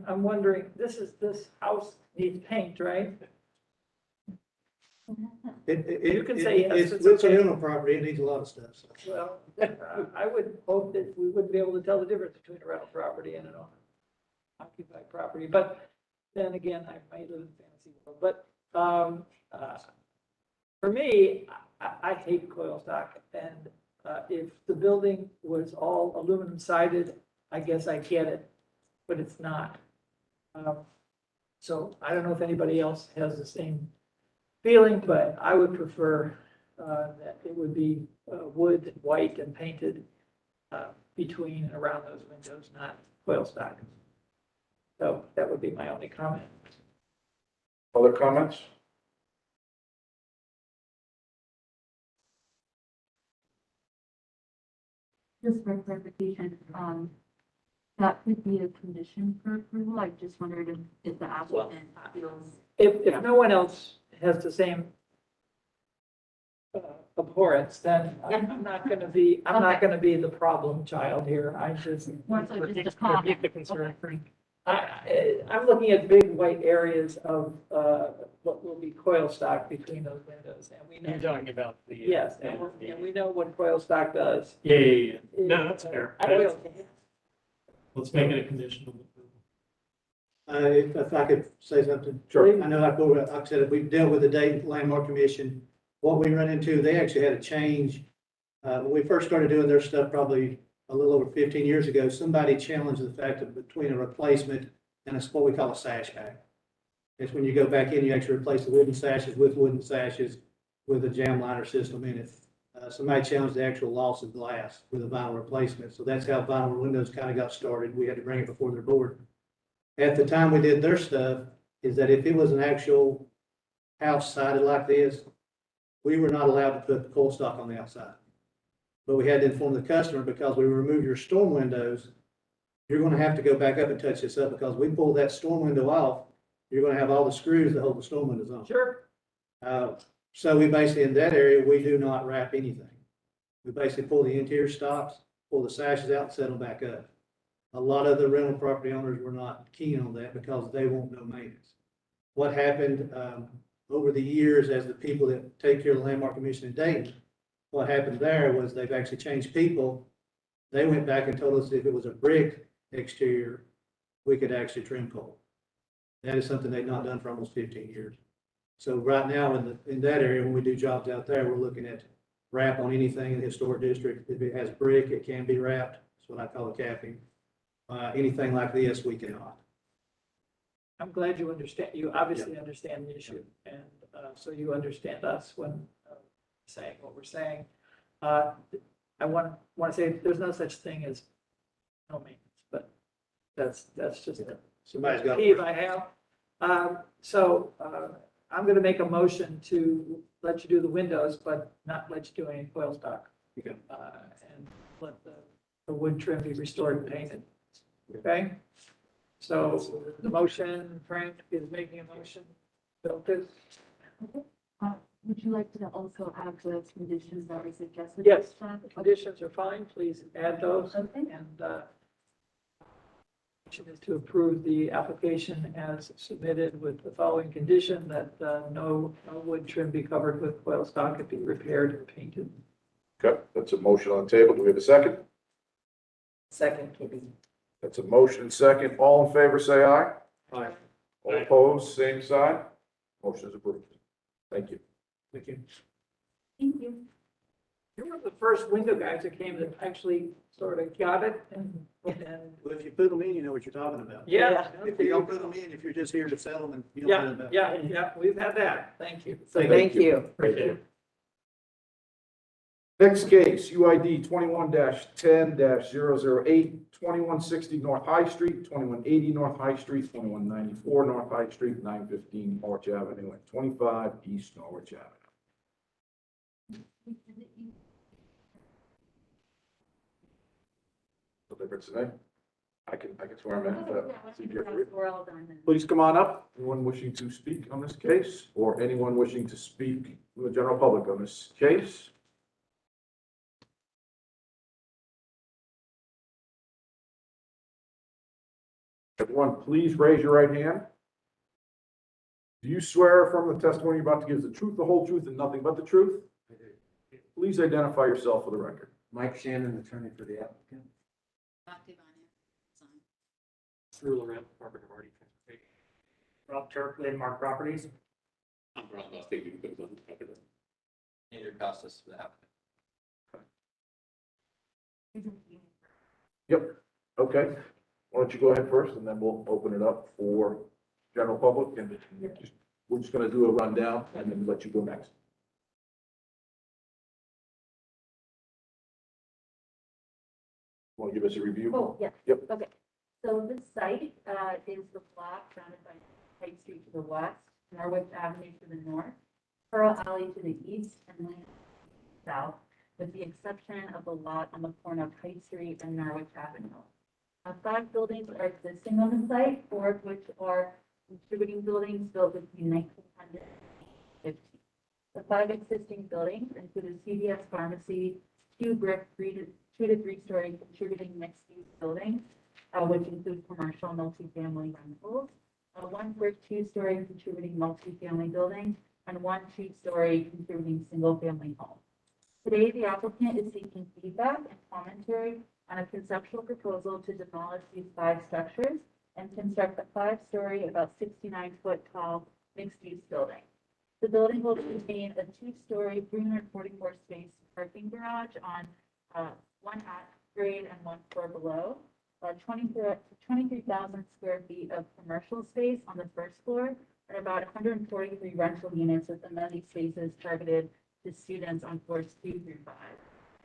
I'm wondering, this house needs paint, right? You can say yes, it's It's a okay. rental property, it needs a lot of stuff, so. Well, I would hope that we wouldn't be able to tell the difference between a rental property and an occupied property, but then again, I might live in a fantasy world, but, for me, I hate coil stock, and, if the building was all aluminum sided, I guess I get it, but it's not. So I don't know if anybody else has the same feeling, but I would prefer, that it would be, wood, white, and painted, between and around those windows, not coil stock. So that would be my only comment. Other comments? Just for clarification, that could be a condition for approval. I just wondered if the applicant feels. If no one else has the same abhorrence, then I'm not gonna be, the problem child here. I just, More so just a Repeat comment. the concern, Frank. I'm looking at big white areas of, what will be coil stock between those windows, and we You're know. talking about the. Yes, and we know what coil stock does. Yeah. No, that's fair. Coil- Let's make it a conditional approval. If I could say something. Sure. I know, like I said, we've dealt with the Dayton Landmark Commission. What we run into, they actually had a change. When we first started doing their stuff, probably a little over 15 years ago, somebody challenged the fact of between a replacement and what we call a sash pack. It's when you go back in, you actually replace the wooden sashes with wooden sashes with a jam liner system in it. Somebody challenged the actual loss of glass with a vinyl replacement. So that's how vinyl windows kind of got started. We had to bring it before their board. At the time we did their stuff, is that if it was an actual house sided like this, we were not allowed to put coil stock on the outside. But we had to inform the customer, because we remove your storm windows, you're gonna have to go back up and touch this up, because we pull that storm window off, you're gonna have all the screws that hold the storm windows on. Sure. So we basically, in that area, we do not wrap anything. We basically pull the interior stops, pull the sashes out and set them back up. A lot of the rental property owners were not keen on that because they want no maintenance. What happened, over the years, as the people that take care of the Landmark Commission in Dayton, what happened there was they've actually changed people. They went back and told us if it was a brick exterior, we could actually trim coal. That is something they've not done for almost 15 years. So right now in that area, when we do jobs out there, we're looking at wrap on anything in the historic district. If it has brick, it can be wrapped. That's what I call a capping. Anything like this, we cannot. I'm glad you understand, you obviously understand the issue, and, so you understand us when, saying what we're saying. I want to say, there's no such thing as no maintenance, but that's just a Somebody's got. peeve I have. So, I'm gonna make a motion to let you do the windows, but not let you do any coil stock. Okay. And let the wood trim be restored and painted. Okay? So the motion, Frank is making a motion. Bill, please. Would you like to also add the conditions that were suggested? Yes, Okay. conditions are fine. Please add those. Okay. And, motion is to approve the application as submitted with the following condition that, no wood trim be covered with coil stock and be repaired and painted. Okay, that's a motion on the table. Do we have a second? Second, Kitty. That's a motion and second. All in favor, say aye. Aye. All opposed, same sign. Motion is approved. Thank you. Thank you. Thank you. You were the first window guys that came that actually sort of got it and Well, if you put them in, you know what you're talking about. yeah. If you don't put them in, if you're just here to sell them, and you don't know about. Yeah, we've had that. Thank you. So thank you. Appreciate it. Next case, UID 21-10-008, 2160 North High Street, 2180 North High Street, 2194 North High Street, 915 Norwich Avenue, and 25 East Norwich Avenue. Delivered today? I can swear him in. We're all done then. Please come on up. Anyone wishing to speak on this case, or anyone wishing to speak from the general public on this case? Everyone, please raise your right hand. Do you swear from the testimony you're about to give is the truth, the whole truth, and nothing but the truth? I do. Please identify yourself for the record. Mike Shannon, attorney for the applicant. Through Lorenz, Department of Art and Transportation. Rob Turk, Landmark Properties. I'm Rob Lustig, Andrew Costas for the applicant. Yep, okay. Why don't you go ahead first, and then we'll open it up for general public, and we're just gonna do a rundown, and then let you go next. Want to give us a review? Oh, yeah. Yep. Okay. So this site is the block surrounded by High Street to the west, Norwich Avenue to the north, Pearl Alley to the east, and Lane south, with the exception of the lot on the corner of High Street and Norwich Avenue. 5 buildings are existing on the site, 4 of which are contributing buildings built between 1900 and 1950. The 5 existing buildings include a CVS pharmacy, 2 brick 2 to 3 story contributing mixed-use buildings, which include commercial multifamily rentals, 1 brick 2-story contributing multifamily building, and 1 2-story contributing single-family home. Today, the applicant is seeking feedback and commentary on a conceptual proposal to demolish these 5 structures and construct a 5-story, about 69-foot tall mixed-use building. The building will contain a 2-story, 344 space parking garage on 1 grade and 1 floor below, 23,000 square feet of commercial space on the first floor, and about 143 rental units with amenity spaces targeted to students on floors 2 through 5.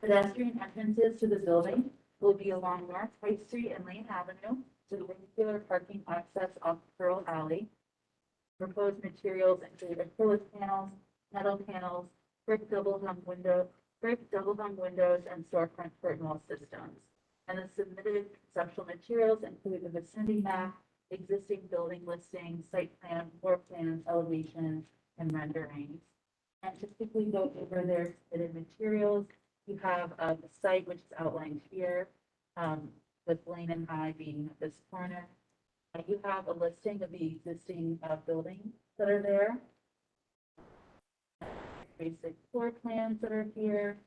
Pedestrian entrances to the building will be along North High Street and Lane Avenue to vehicular parking access off Pearl Alley. Proposed materials include acrylic panels, metal panels, brick double hung windows, and storefront curtain wall systems. And the submitted conceptual materials include the vicinity map, existing building listings, site plan, floor plans, elevations, and renderings. And to quickly go over their submitted materials, you have the site, which is outlined here, with Lane and High being at this corner. You have a listing of the existing buildings that are there. Basic floor plans that are here.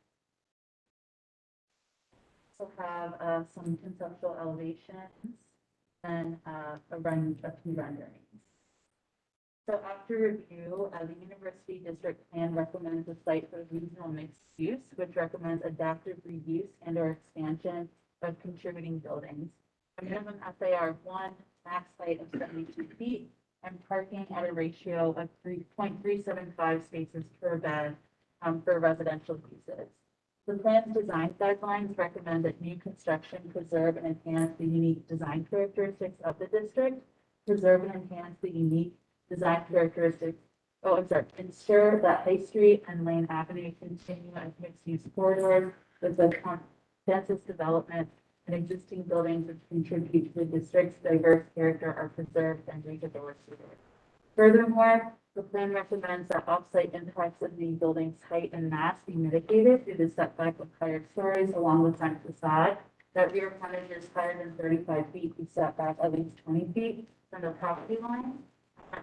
Also have some conceptual elevations and a few renderings. So after review, the University District Plan recommends a site for regional mixed use, which recommends adaptive reuse and or expansion of contributing buildings. A minimum FAR of 1, max height of 72 feet, and parking at a ratio of 3.375 spaces per bed for residential uses. The plan's design guidelines recommend that new construction preserve and enhance the unique design characteristics of the district, preserve and enhance the unique design characteristics, ensure that High Street and Lane Avenue continue as mixed-use corridors with a consensus development, and existing buildings which contribute to the district's diverse character are preserved and rehabilitated. Furthermore, the plan recommends that off-site impacts of the building's height and mass be mitigated through the setback of higher stories along the front facade, that rear frontage is higher than 35 feet be set back at least 20 feet from the property line.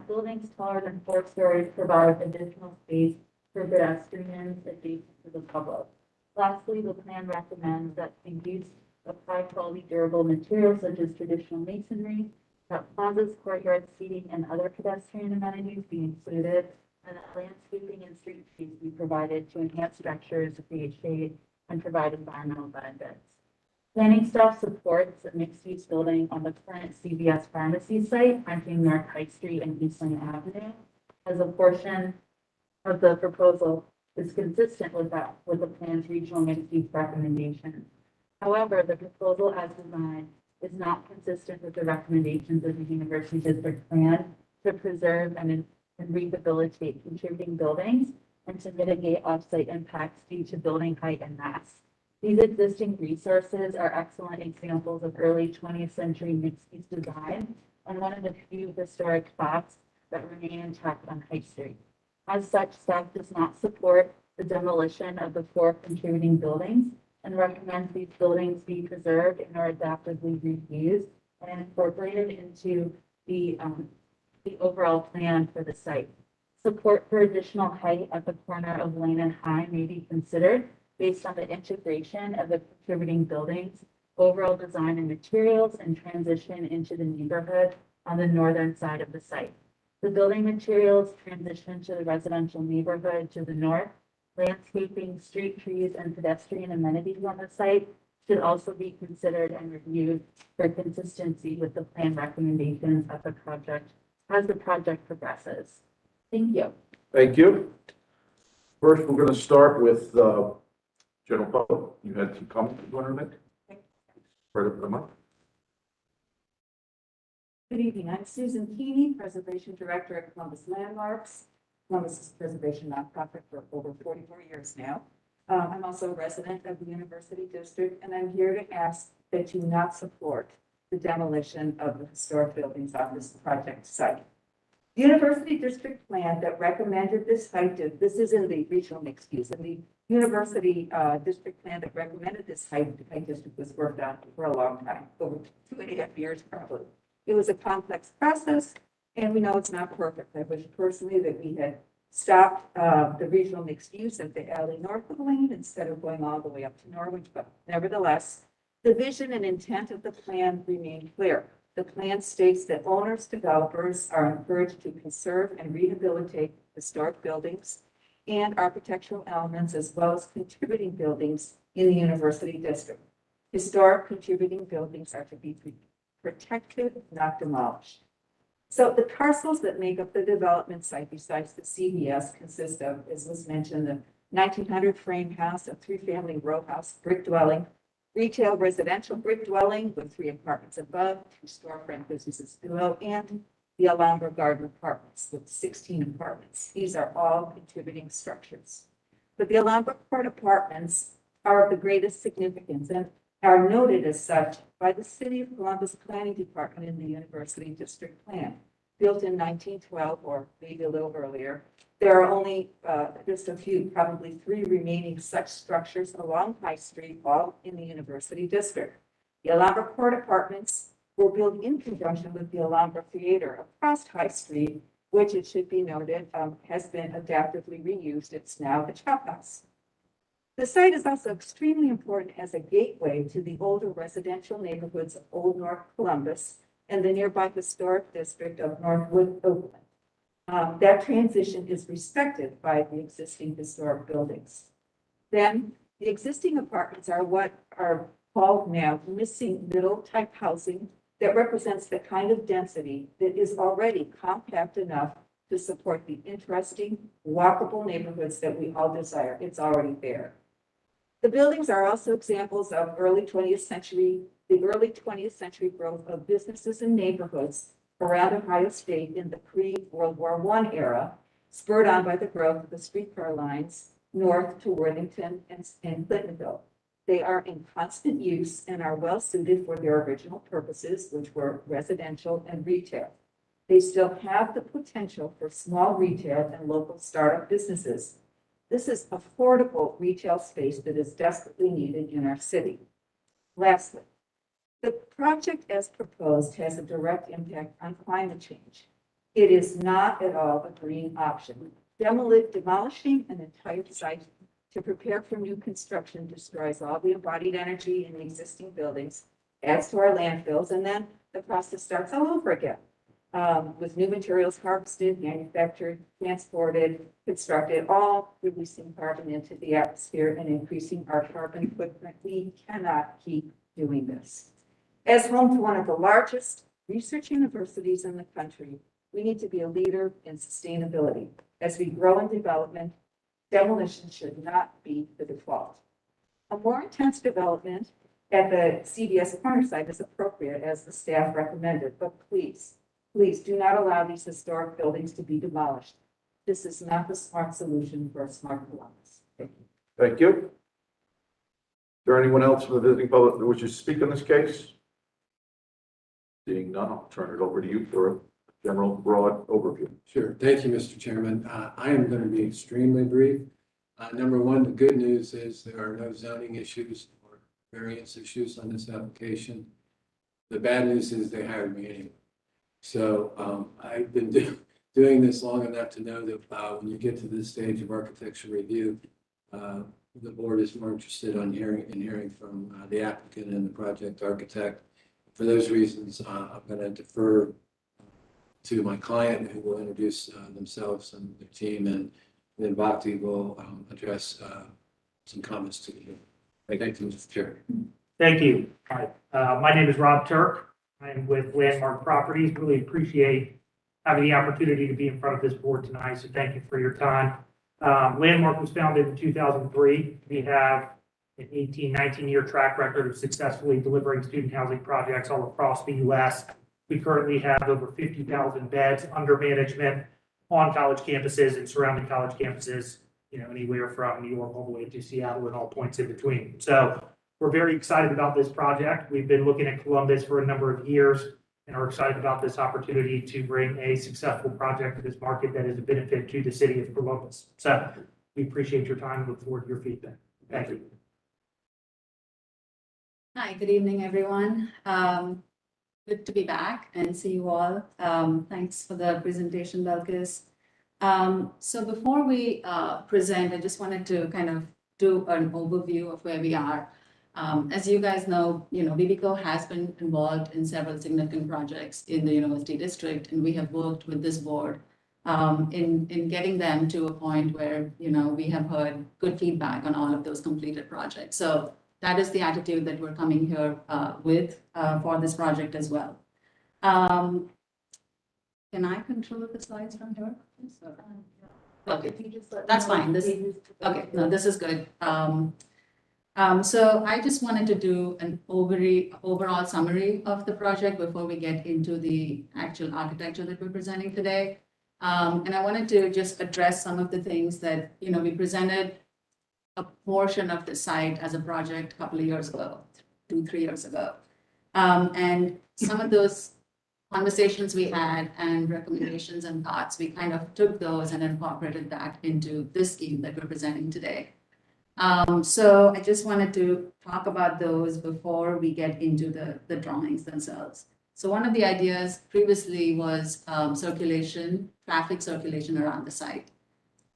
Buildings taller than 4 stories provide additional space for pedestrians adjacent to the public. Lastly, the plan recommends that the use of high-quality durable materials such as traditional masonry, that plazas, courtyards, seating, and other pedestrian amenities be included, and that landscaping and street trees be provided to enhance structures, create shade, and provide environmental benefits. Planning staff supports a mixed-use building on the current CVS pharmacy site, fronting North High Street and East Lane Avenue, as a portion of the proposal is consistent with the plan's regional mixed-use recommendations. However, the proposal as designed is not consistent with the recommendations of the University District Plan to preserve and rehabilitate contributing buildings and to mitigate off-site impacts due to building height and mass. These existing resources are excellent examples of early 20th century mixed-use design and one of the few historic spots that remain intact on High Street. As such, staff does not support the demolition of the 4 contributing buildings and recommends these buildings be preserved and are adaptively reused and incorporated into the overall plan for the site. Support for additional height at the corner of Lane and High may be considered based on the integration of the contributing buildings, overall design and materials, and transition into the neighborhood on the northern side of the site. The building materials transition to the residential neighborhood to the north. Landscaping, street trees, and pedestrian amenities on the site should also be considered and reviewed for consistency with the plan recommendations of the project as the project progresses. Thank you. Thank you. First, we're going to start with general public. You had some comments you wanted to make? Right up to the mic. Good evening. I'm Susan Keeney, Preservation Director at Columbus Landmarks. Columbus is a preservation nonprofit for over 44 years now. I'm also a resident of the University District, and I'm here to ask that you not support the demolition of the historic buildings on this project site. The University District plan that recommended this site, this is in the regional mixed use, and the University District plan that recommended this site district was worked on for a long time, over 2.5 years probably. It was a complex process, and we know it's not perfect. I wish personally that we had stopped the regional mixed use at the alley north of the lane instead of going all the way up to Norwich, but nevertheless, the vision and intent of the plan remain clear. The plan states that owners, developers are encouraged to conserve and rehabilitate historic buildings and architectural elements as well as contributing buildings in the University District. Historic contributing buildings are to be protected, not demolished. So the parcels that make up the development site besides the CVS consist of, as was mentioned, the 1900 frame house, a 3-family row house, brick dwelling, retail residential brick dwelling with 3 apartments above, 2 storefront businesses below, and the Alhambra Garden Apartments with 16 apartments. These are all contributing structures. But the Alhambra Court Apartments are of the greatest significance and are noted as such by the City of Columbus Planning Department in the University District Plan. Built in 1912 or maybe a little earlier, there are only just a few, probably 3 remaining such structures along High Street, all in the University District. The Alhambra Court Apartments were built in conjunction with the Alhambra Theater across High Street, which it should be noted has been adaptively reused. It's now the Chop House. The site is also extremely important as a gateway to the older residential neighborhoods of Old North Columbus and the nearby historic district of Northwood Oakland. That transition is respected by the existing historic buildings. Then the existing apartments are what are called now missing middle type housing that represents the kind of density that is already compact enough to support the interesting, walkable neighborhoods that we all desire. It's already there. The buildings are also examples of the early 20th century growth of businesses and neighborhoods around Ohio State in the pre-World War I era, spurred on by the growth of the streetcar lines north to Worthington and Clintonville. They are in constant use and are well suited for their original purposes, which were residential and retail. They still have the potential for small retail and local startup businesses. This is affordable retail space that is desperately needed in our city. Lastly, the project as proposed has a direct impact on climate change. It is not at all a green option. Demolishing an entire site to prepare for new construction destroys all the embodied energy in the existing buildings, adds to our landfills, and then the process starts all over again. With new materials harvested, manufactured, transported, constructed, all releasing carbon into the atmosphere and increasing our carbon footprint. We cannot keep doing this. As home to one of the largest research universities in the country, we need to be a leader in sustainability. As we grow in development, demolition should not be the default. A more intense development at the CVS corner site is appropriate as the staff recommended, but please do not allow these historic buildings to be demolished. This is not the smart solution for a smart Columbus. Thank you. Thank you. there anyone else from the visiting public that wishes to speak on this case? Seeing none, I'll turn it over to you for a general broad overview. Sure. Thank you, Mr. Chairman. I am going to be extremely brief. Number one, the good news is there are no zoning issues or variance issues on this application. The bad news is they hired me anyway. So I've been doing this long enough to know that when you get to this stage of architectural review, the board is more interested in hearing from the applicant and the project architect. For those reasons, I'm going to defer to my client, who will introduce themselves and their team, and then Bhakti will address some comments to you. Thank you, Mr. Chair. Thank you. Hi, my name is Rob Turk. I'm with Landmark Properties. Really appreciate having the opportunity to be in front of this board tonight, so thank you for your time. Landmark was founded in 2003. We have an 19-year track record of successfully delivering student housing projects all across the U.S. We currently have over 50,000 beds under management on college campuses and surrounding college campuses, anywhere from New York all the way to Seattle and all points in between. So we're very excited about this project. We've been looking at Columbus for a number of years and are excited about this opportunity to bring a successful project to this market that is a benefit to the city of Columbus. So we appreciate your time and look forward to your feedback. Thank you. Hi, good evening, everyone. Good to be back and see you all. Thanks for the presentation, Belkis. So before we present, I just wanted to kind of do an overview of where we are. As you guys know, BBCO has been involved in several significant projects in the University District, and we have worked with this board in getting them to a point where, we have heard good feedback on all of those completed projects. So that is the attitude that we're coming here with for this project as well. Can I control the slides from here? Okay, that's fine. Okay, no, this is good. So I just wanted to do an overall summary of the project before we get into the actual architecture that we're presenting today. And I wanted to just address some of the things that, we presented a portion of the site as a project a couple of years ago, 2-3 years ago. And some of those conversations we had and recommendations and thoughts, we kind of took those and incorporated that into this scheme that we're presenting today. So I just wanted to talk about those before we get into the drawings themselves. So one of the ideas previously was traffic circulation around the site.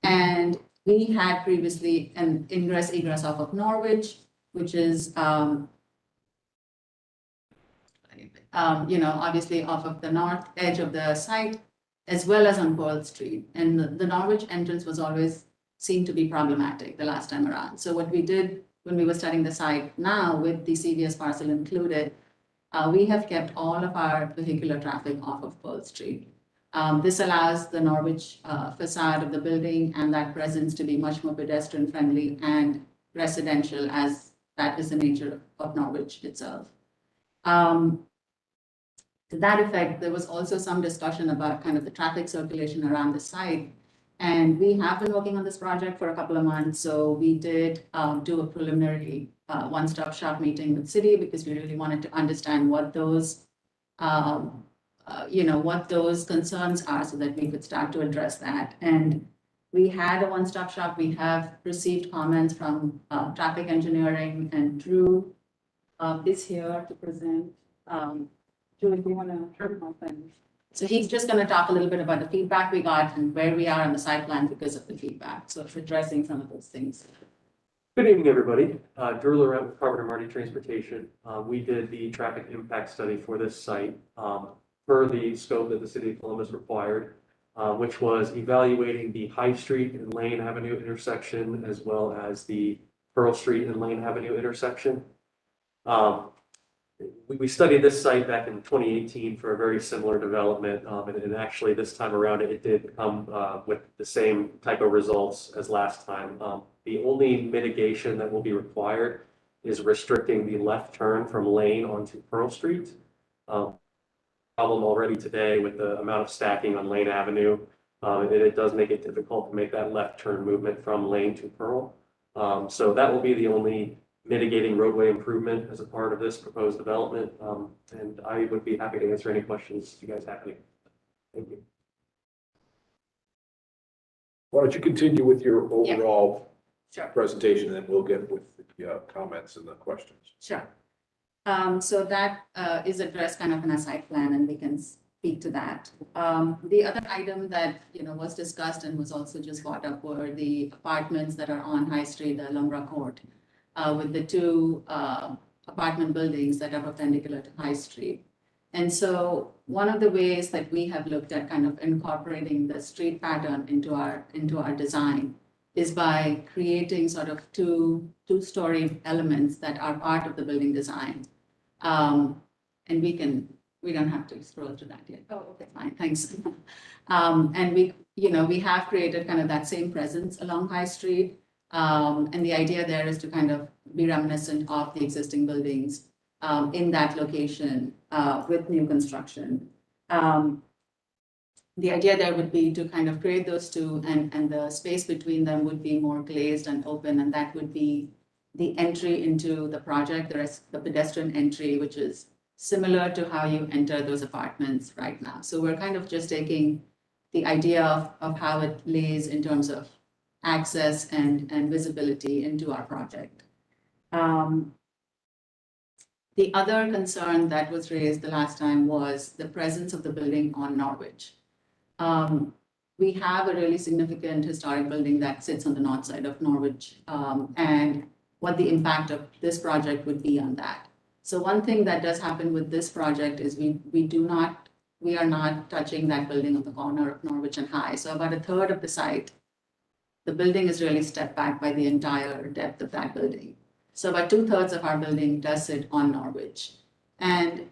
And we had previously an ingress egress off of Norwich, which is, obviously off of the north edge of the site, as well as on Pearl Street. And the Norwich entrance was always seemed to be problematic the last time around. So what we did when we were studying the site now with the CVS parcel included, we have kept all of our vehicular traffic off of Pearl Street. This allows the Norwich facade of the building and that presence to be much more pedestrian friendly and residential, as that is the nature of Norwich itself. To that effect, there was also some discussion about kind of the traffic circulation around the site. And we have been working on this project for a couple of months. So we did do a preliminary one-stop shop meeting with city because we really wanted to understand what those what those concerns are so that we could start to address that. And we had a one-stop shop. We have received comments from traffic engineering, and Drew is here to present. Drew, if you want to turn off and so he's just going to talk a little bit about the feedback we got and where we are on the site plan because of the feedback. So it's addressing some of those things. Good evening, everybody. Drew Laurent with Carpenter Marty Transportation. We did the traffic impact study for this site per the scope that the city of Columbus required, which was evaluating the High Street and Lane Avenue intersection, as well as the Pearl Street and Lane Avenue intersection. We studied this site back in 2018 for a very similar development, and actually this time around it did come with the same type of results as last time. The only mitigation that will be required is restricting the left turn from Lane onto Pearl Street. Problem already today with the amount of stacking on Lane Avenue, it does make it difficult to make that left turn movement from Lane to Pearl. So that will be the only mitigating roadway improvement as a part of this proposed development. And I would be happy to answer any questions you guys have. Any. Thank you. Why don't you continue with your overall Sure. presentation, and then we'll get with the comments and the questions. Sure. So that is addressed kind of in a site plan, and we can speak to that. The other item that, was discussed and was also just brought up were the apartments that are on High Street, the Alhambra Court, with the two apartment buildings that are perpendicular to High Street. And so one of the ways that we have looked at kind of incorporating the street pattern into our design is by creating sort of two-story elements that are part of the building design. And we don't have to scroll to that yet. Oh, okay, fine, thanks. And we have created kind of that same presence along High Street. And the idea there is to kind of be reminiscent of the existing buildings in that location with new construction. The idea there would be to kind of create those two, and the space between them would be more glazed and open, and that would be the entry into the project, the pedestrian entry, which is similar to how you enter those apartments right now. So we're kind of just taking the idea of how it lays in terms of access and visibility into our project. The other concern that was raised the last time was the presence of the building on Norwich. We have a really significant historic building that sits on the north side of Norwich, and what the impact of this project would be on that. So one thing that does happen with this project is we are not touching that building on the corner of Norwich and High. So about a third of the site, the building is really stepped back by the entire depth of that building. So about 2/3 of our building does sit on Norwich. And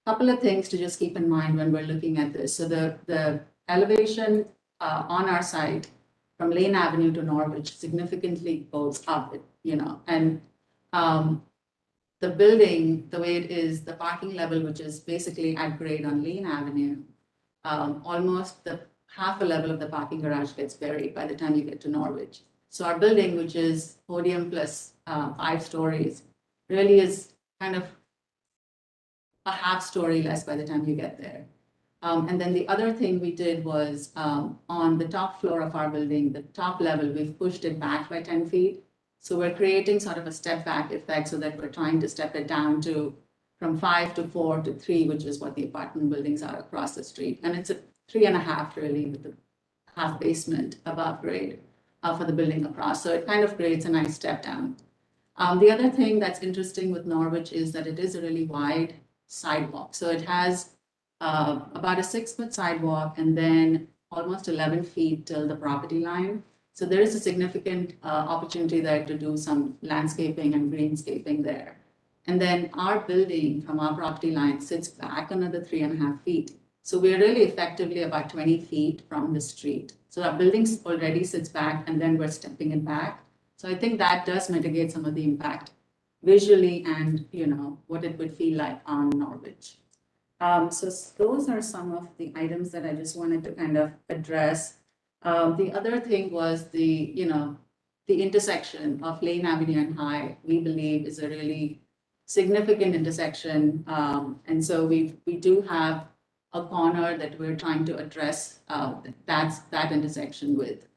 a couple of things to just keep in mind when we're looking at this. So the elevation on our site from Lane Avenue to Norwich significantly goes up, and the building, the way it is, the parking level, which is basically at grade on Lane Avenue, almost the half a level of the parking garage gets buried by the time you get to Norwich. So our building, which is podium plus 5 stories, really is kind of a half story less by the time you get there. And then the other thing we did was on the top floor of our building, the top level, we've pushed it back by 10 feet. So we're creating sort of a step back effect so that we're trying to step it down to from 5 to 4 to 3, which is what the apartment buildings are across the street. And it's a 3.5 really, with the half basement above grade for the building across. So it kind of creates a nice step down. The other thing that's interesting with Norwich is that it is a really wide sidewalk. So it has about a 6-foot sidewalk and then almost 11 feet till the property line. So there is a significant opportunity there to do some landscaping and greenscaping there. And then our building from our property line sits back another 3.5 feet. So we're really effectively about 20 feet from the street. So our building already sits back and then we're stepping it back. So I think that does mitigate some of the impact visually and, what it would feel like on Norwich. So those are some of the items that I just wanted to kind of address. The other thing was the intersection of Lane Avenue and High, we believe is a really significant intersection. And so we do have a corner that we're trying to address that intersection with.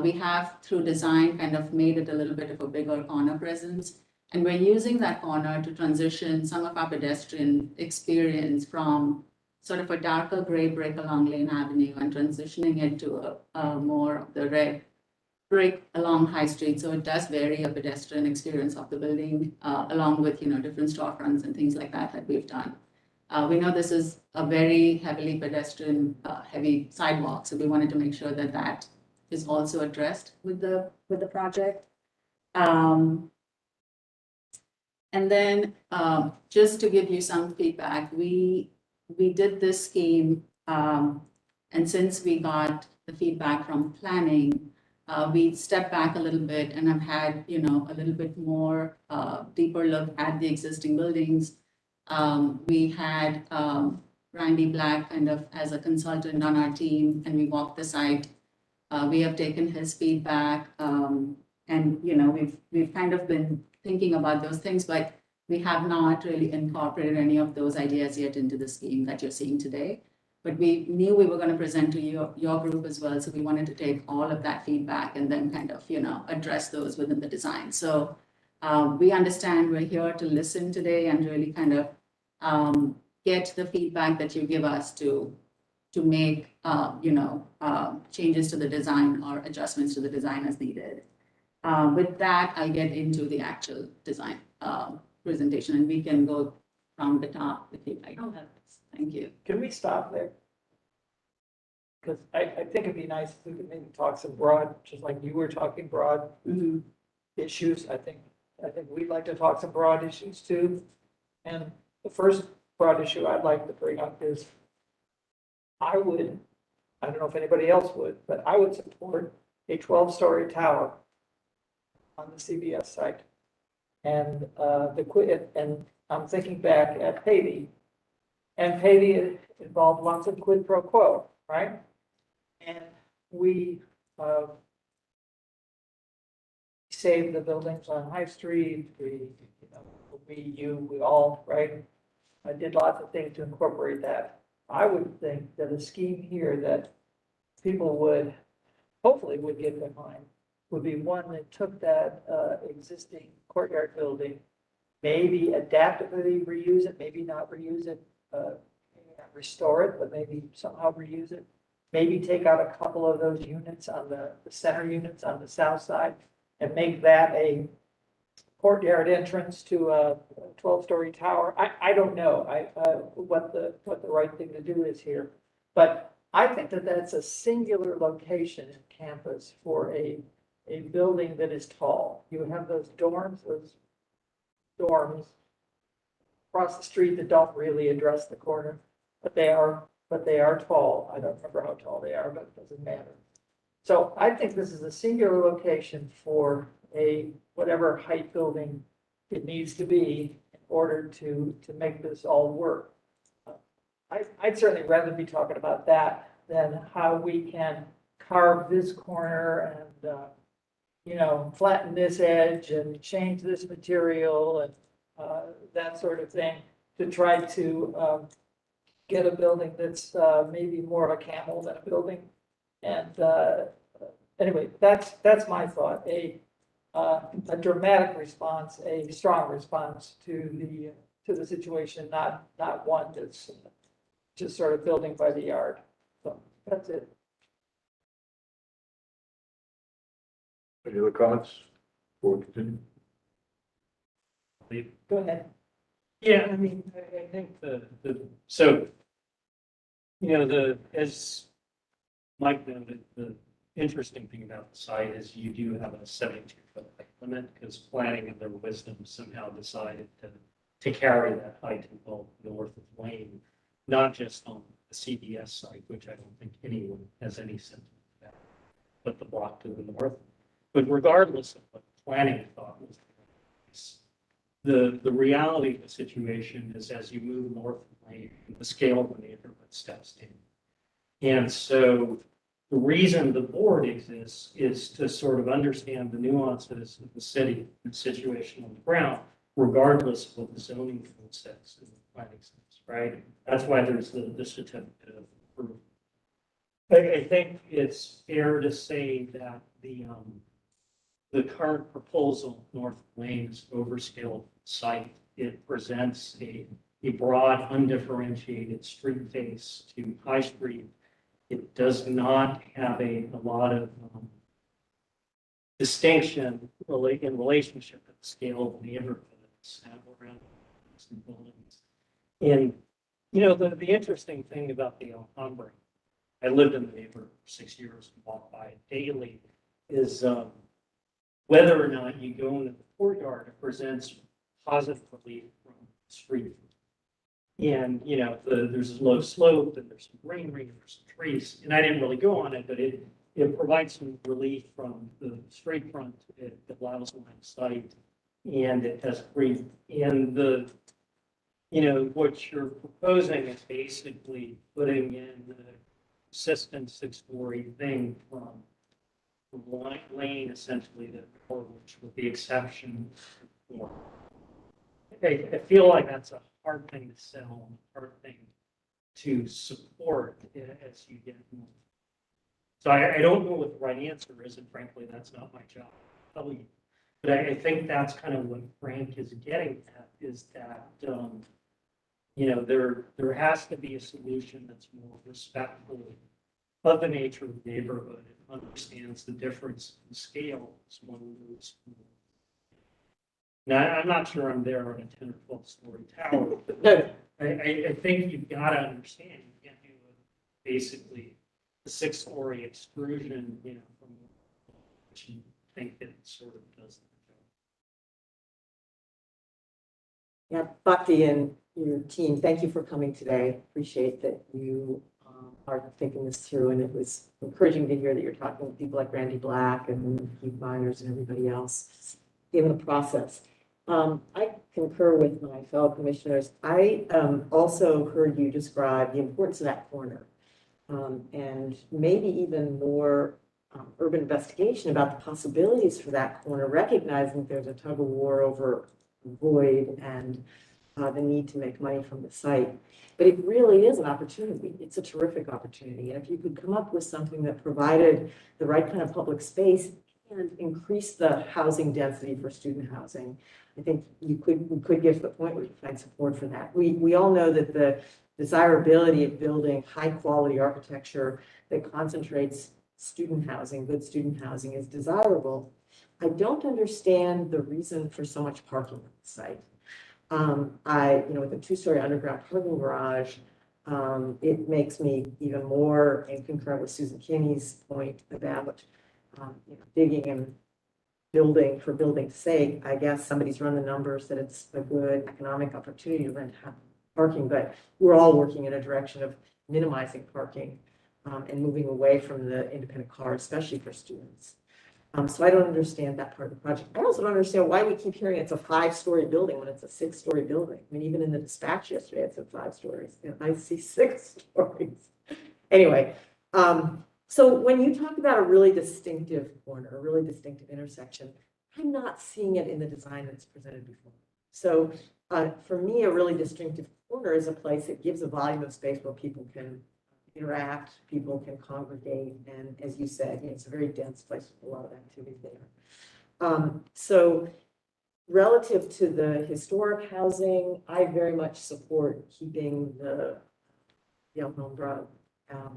We have, through design, kind of made it a little bit of a bigger corner presence. And we're using that corner to transition some of our pedestrian experience from sort of a darker gray brick along Lane Avenue and transitioning it to a more of the red brick along High Street. So it does vary a pedestrian experience of the building, along with, different storefronts and things like that we've done. We know this is a very heavily pedestrian heavy sidewalk. So we wanted to make sure that that is also addressed with the project. And then just to give you some feedback, we did this scheme, and since we got the feedback from planning, we stepped back a little bit and have had, a little bit more deeper look at the existing buildings. We had Randy Black kind of as a consultant on our team, and we walked the site. We have taken his feedback, and we've kind of been thinking about those things, but we have not really incorporated any of those ideas yet into the scheme that you're seeing today. But we knew we were going to present to your group as well, so we wanted to take all of that feedback and then kind of, address those within the design. So we understand we're here to listen today and really kind of get the feedback that you give us to make, changes to the design or adjustments to the design as needed. With that, I'll get into the actual design presentation, and we can go from the top if you like. Thank you. Can we stop there? Because I think it'd be nice if we could maybe talk some broad, just like you were talking broad Mhm. issues. I think we'd like to talk some broad issues too. And the first broad issue I'd like to bring up is I don't know if anybody else would, but I would support a 12-story tower on the CBS site. And and I'm thinking back at Pavey. And Pavey involved lots of quid pro quo, right? And we saved the buildings on High Street. We all, right? I did lots of things to incorporate that. I would think that a scheme here that people hopefully would get behind would be one that took that existing courtyard building, maybe adaptively reuse it, maybe not reuse it, maybe not restore it, but maybe somehow reuse it. Maybe take out a couple of those units on the center units on the south side and make that a courtyard entrance to a 12-story tower. I don't know what the right thing to do is here, but I think that that's a singular location in campus for a building that is tall. You have those dorms across the street that don't really address the corner, but they are tall. I don't remember how tall they are, but it doesn't matter. So I think this is a singular location for a whatever height building it needs to be in order to make this all work. I'd certainly rather be talking about that than how we can carve this corner and flatten this edge and change this material and that sort of thing to try to get a building that's maybe more of a camel than a building. And anyway, that's my thought. A dramatic response, a strong response to the situation, not one that's just sort of building by the yard. So that's it. Any other comments before we continue? Go ahead. Yeah, I mean, I think as Mike noted, the interesting thing about the site is you do have a 72-foot height limit because planning in their wisdom somehow decided to carry that height to the north of Lane, not just on the CBS site, which I don't think anyone has any sentiment about, but the block to the north. But regardless of what planning thought was the reality of the situation is as you move north of Lane, the scale of the neighborhood steps in. And so the reason the board exists is to sort of understand the nuances of the city and situation on the ground, regardless of what the zoning code says and the planning says, right? That's why there's the certificate of approval. I think it's fair to say that the current proposal, North Lane's overscale site, it presents a broad, undifferentiated street face to High Street. It does not have a lot of distinction in relationship to the scale of the neighborhoods around some buildings. And, the interesting thing about the Alhambra, I lived in the neighborhood for 6 years and walked by it daily, is whether or not you go into the courtyard, it presents positive relief from the street. And, there's a low slope and there's some greenery, there's some trees, and I didn't really go on it, but it provides some relief from the street front. It allows line of sight and it has green. And what you're proposing is basically putting in the consistent 6-story thing from Lane essentially to which with the exception more. I feel like that's a hard thing to sell, and a hard thing to support as you get more. So I don't know what the right answer is, and frankly, that's not my job to tell you. But I think that's kind of what Frank is getting at, is that, there has to be a solution that's more respectful of the nature of the neighborhood and understands the difference in scale as one moves. Now, I'm not sure I'm there on a 10 or 12-story tower, but No, I think you've got to understand, you can't do basically a 6-story extrusion, from which you think it sort of does. yeah, Bhakti and your team, thank you for coming today. Appreciate that you are thinking this through, and it was encouraging to hear that you're talking with people like Randy Black and Keith Myers and everybody else in the process. I concur with my fellow commissioners. I also heard you describe the importance of that corner, and maybe even more urban investigation about the possibilities for that corner, recognizing that there's a tug of war over void and the need to make money from the site. But it really is an opportunity. It's a terrific opportunity. And if you could come up with something that provided the right kind of public space and increase the housing density for student housing, I think we could get to the point where you find support for that. We all know that the desirability of building high quality architecture that concentrates student housing, good student housing, is desirable. I don't understand the reason for so much parking on the site. With a 2-story underground parking garage, it makes me even more in concur with Susan Kinney's point about digging and building for building's sake. I guess somebody's run the numbers that it's a good economic opportunity to rent parking, but we're all working in a direction of minimizing parking and moving away from the independent car, especially for students. So I don't understand that part of the project. I also don't understand why we keep hearing it's a 5-story building when it's a 6-story building. I mean, even in the dispatch yesterday, it said 5 stories, and I see 6 stories. Anyway, so when you talk about a really distinctive corner, a really distinctive intersection, I'm not seeing it in the design that's presented before. So for me, a really distinctive corner is a place that gives a volume of space where people can interact, people can congregate, and as you said, it's a very dense place with a lot of activity there. So relative to the historic housing, I very much support keeping the Alhambra.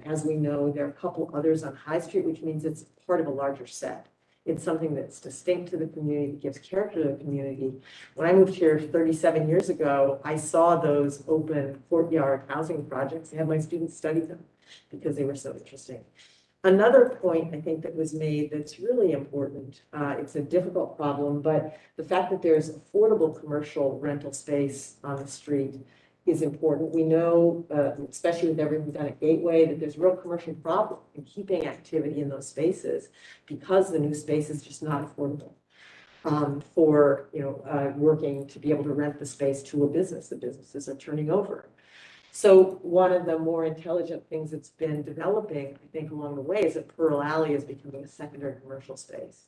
As we know, there are a couple others on High Street, which means it's part of a larger set. It's something that's distinct to the community, that gives character to the community. When I moved here 37 years ago, I saw those open courtyard housing projects and had my students study them because they were so interesting. Another point I think that was made that's really important, it's a difficult problem, but the fact that there's affordable commercial rental space on the street is important. We know, especially with everything done at Gateway, that there's a real commercial problem in keeping activity in those spaces because the new space is just not affordable for working to be able to rent the space to a business. The businesses are turning over. So one of the more intelligent things that's been developing, I think, along the way is that Pearl Alley is becoming a secondary commercial space.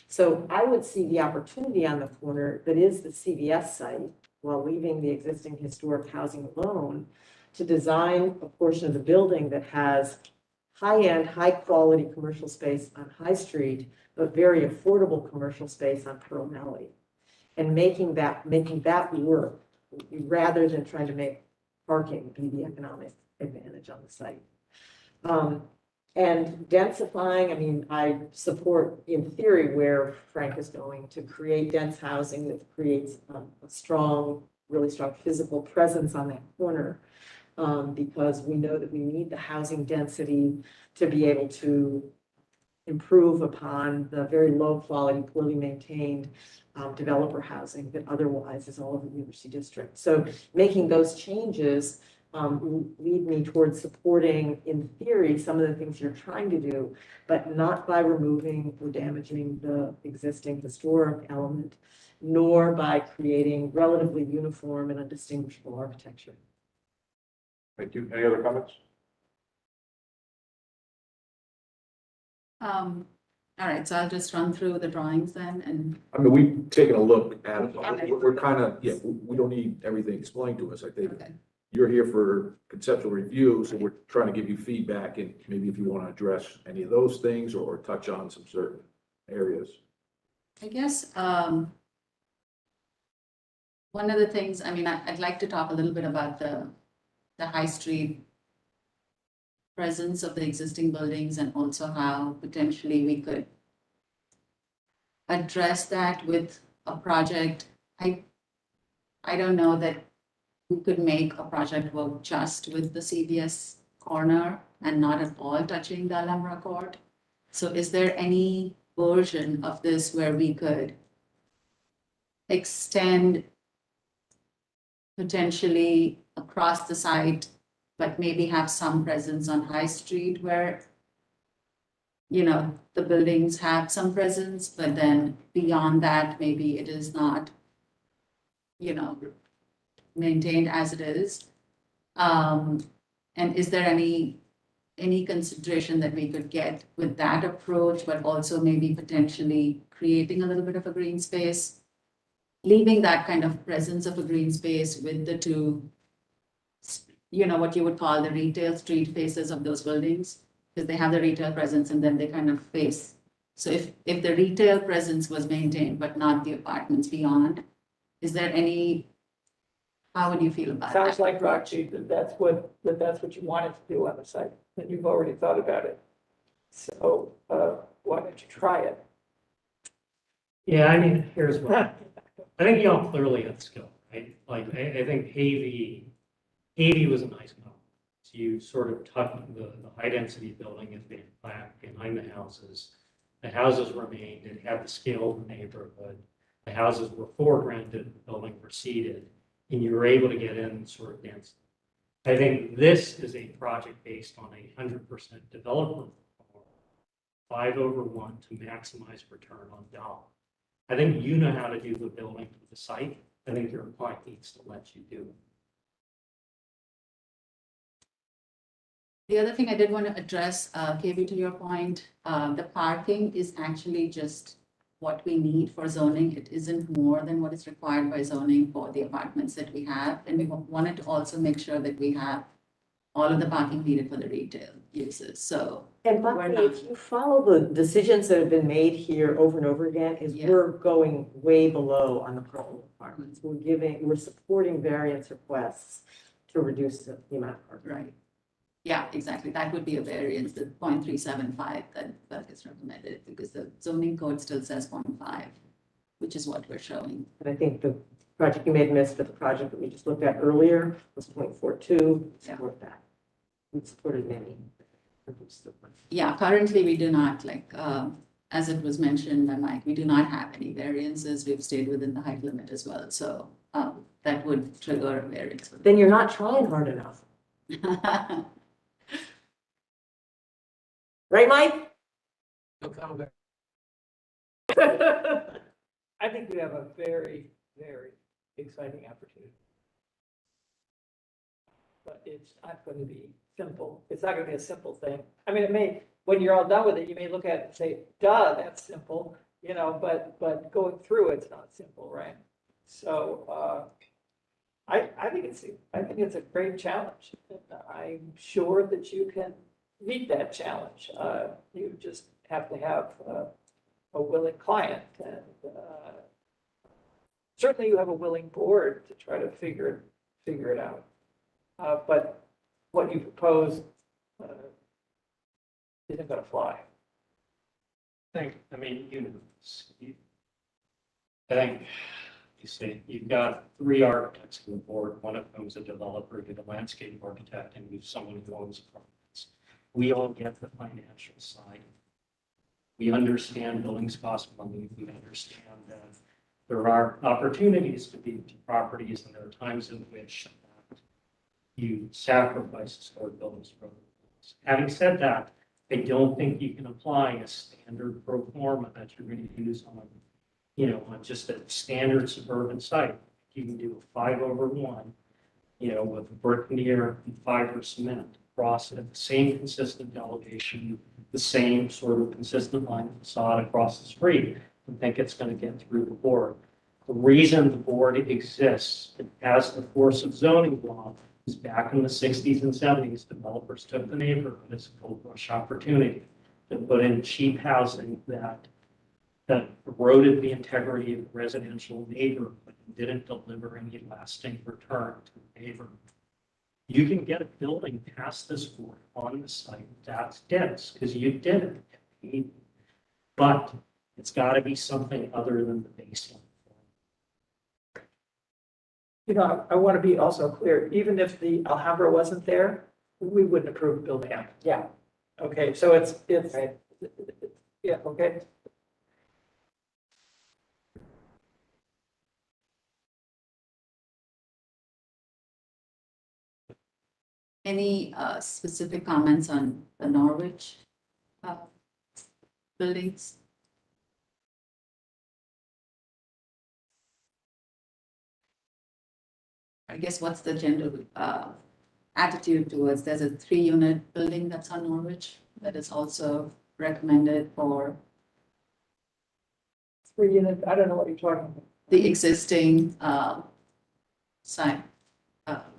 So I would see the opportunity on the corner that is the CVS site, while leaving the existing historic housing alone, to design a portion of the building that has high-end, high-quality commercial space on High Street, but very affordable commercial space on Pearl Alley, and making that work rather than trying to make parking be the economic advantage on the site. And densifying, I mean, I support in theory where Frank is going to create dense housing that creates a really strong physical presence on that corner, because we know that we need the housing density to be able to improve upon the very low quality, poorly maintained developer housing that otherwise is all over the University District. So making those changes lead me towards supporting, in theory, some of the things you're trying to do, but not by removing or damaging the existing historic element, nor by creating relatively uniform and undistinguishable architecture. Thank you. Any other comments? All right, so I'll just run through the drawings then and, I mean, we've taken a look at it. We're kind of, yeah, we don't need everything explained to us. I think okay. you're here for conceptual review, so we're trying to give you feedback and maybe if you want to address any of those things or touch on some certain areas. I guess, one of the things, I mean, I'd like to talk a little bit about the high street presence of the existing buildings and also how potentially we could address that with a project. I don't know that we could make a project work just with the CVS corner and not at all touching the Alhambra Court. So is there any version of this where we could extend potentially across the site, but maybe have some presence on High Street where, you know, the buildings have some presence, but then beyond that, maybe it is not, you know, maintained as it is. And is there any consideration that we could get with that approach, but also maybe potentially creating a little bit of a green space, leaving that kind of presence of a green space with the two, you know, what you would call the retail street faces of those buildings, because they have the retail presence and then they kind of face. So if the retail presence was maintained, but not the apartments beyond, is there any, how would you feel about that? Sounds like, Roxy, that's what you wanted to do on the site, and you've already thought about it. So, why don't you try it? Yeah, I mean, here's what, I think y'all clearly have skill, right? Like, I think AV was a nice moment. So you sort of tuck the high density building is being back behind the houses. The houses remained, it had the scale of the neighborhood. The houses were foregrounded, the building proceeded, and you were able to get in sort of densely. I think this is a project based on 100% developer 5/1 to maximize return on dollar. I think you know how to do the building to the site. I think your client needs to let you do it. The other thing I did want to address, KB, to your point, the parking is actually just what we need for zoning. It isn't more than what is required by zoning for the apartments that we have. And we wanted to also make sure that we have all of the parking needed for the retail uses. So And We're Bucky, not- if you follow the decisions that have been made here over and over again, is Yeah. we're going way below on the parking requirements. We're supporting variance requests to reduce the amount of parking. right. Yeah, exactly. That would be a variance, the 0.375 that is recommended, because the zoning code still says 0.5, which is what we're showing. And I think the project you may have missed, but the project that we just looked at earlier was 0.42, support that. We've supported many. Yeah, currently we do not, like, as it was mentioned by Mike, we do not have any variances. We've stayed within the height limit as well. So that would trigger a variance. Then you're not trying hard enough. Right, Mike? I think we have a very, very exciting opportunity. But it's not going to be simple. It's not going to be a simple thing. I mean, it may, when you're all done with it, you may look at it and say, duh, that's simple, you know, but going through it's not simple, right? So, I think it's a great challenge. I'm sure that you can meet that challenge. You just have to have a willing client, and certainly you have a willing board to try to figure it out. But what you propose isn't going to fly. I mean, I think you see, you've got 3 architects on the board. One of them is a developer, you're the landscape architect, and you've someone who owns apartments. We all get the financial side. We understand buildings cost money. We understand that there are opportunities to be properties, and there are times in which you sacrifice historic buildings for other buildings. Having said that, I don't think you can apply a standard pro forma that you're going to use on, you know, on just a standard suburban site. You can do a 5/1, you know, with brick veneer and fiber cement across it, the same consistent elevation, the same sort of consistent line facade across the street and think it's going to get through the board. The reason the board exists, it has the force of zoning law, is back in the 60s and 70s, developers took the neighborhood as a gold rush opportunity to put in cheap housing that eroded the integrity of the residential neighborhood and didn't deliver any lasting return to the neighborhood. You can get a building past this board on the site that's dense because you did it. But it's got to be something other than the baseline. You know, I want to be also clear, even if the Alhambra wasn't there, we wouldn't approve a building out. Yeah. Okay, so it's, yeah, okay. Any specific comments on the Norwich buildings? I guess what's the general attitude towards, there's a 3-unit building that's on Norwich that is also recommended for 3 units, I don't know what you're talking about. the existing site,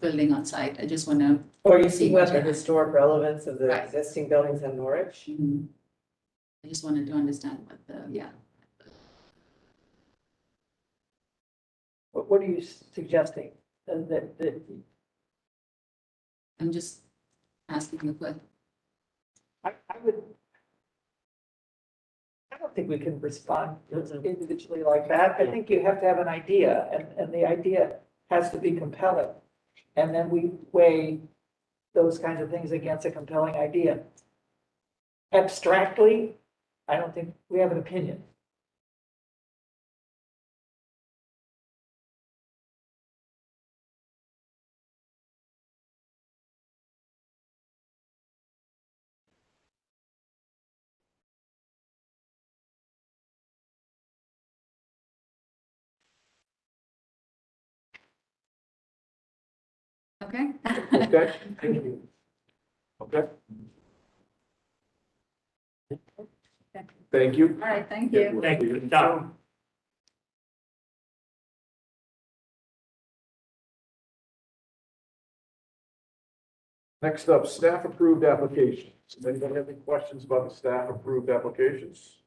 building on site. I just want to. Or you see what the historic relevance of the Right. existing buildings in Norwich? I just wanted to understand what the, yeah. What are you suggesting? That I'm just asking you what. I would, I don't think we can respond individually like that. I think you have to have an idea, and the idea has to be compelling. And then we weigh those kinds of things against a compelling idea. Abstractly, I don't think we have an opinion. Okay. Okay? Thank you. Okay, thank you. All right, thank you. Thank you. Good job. Next up, staff approved applications. Does anybody have any questions about the staff approved applications?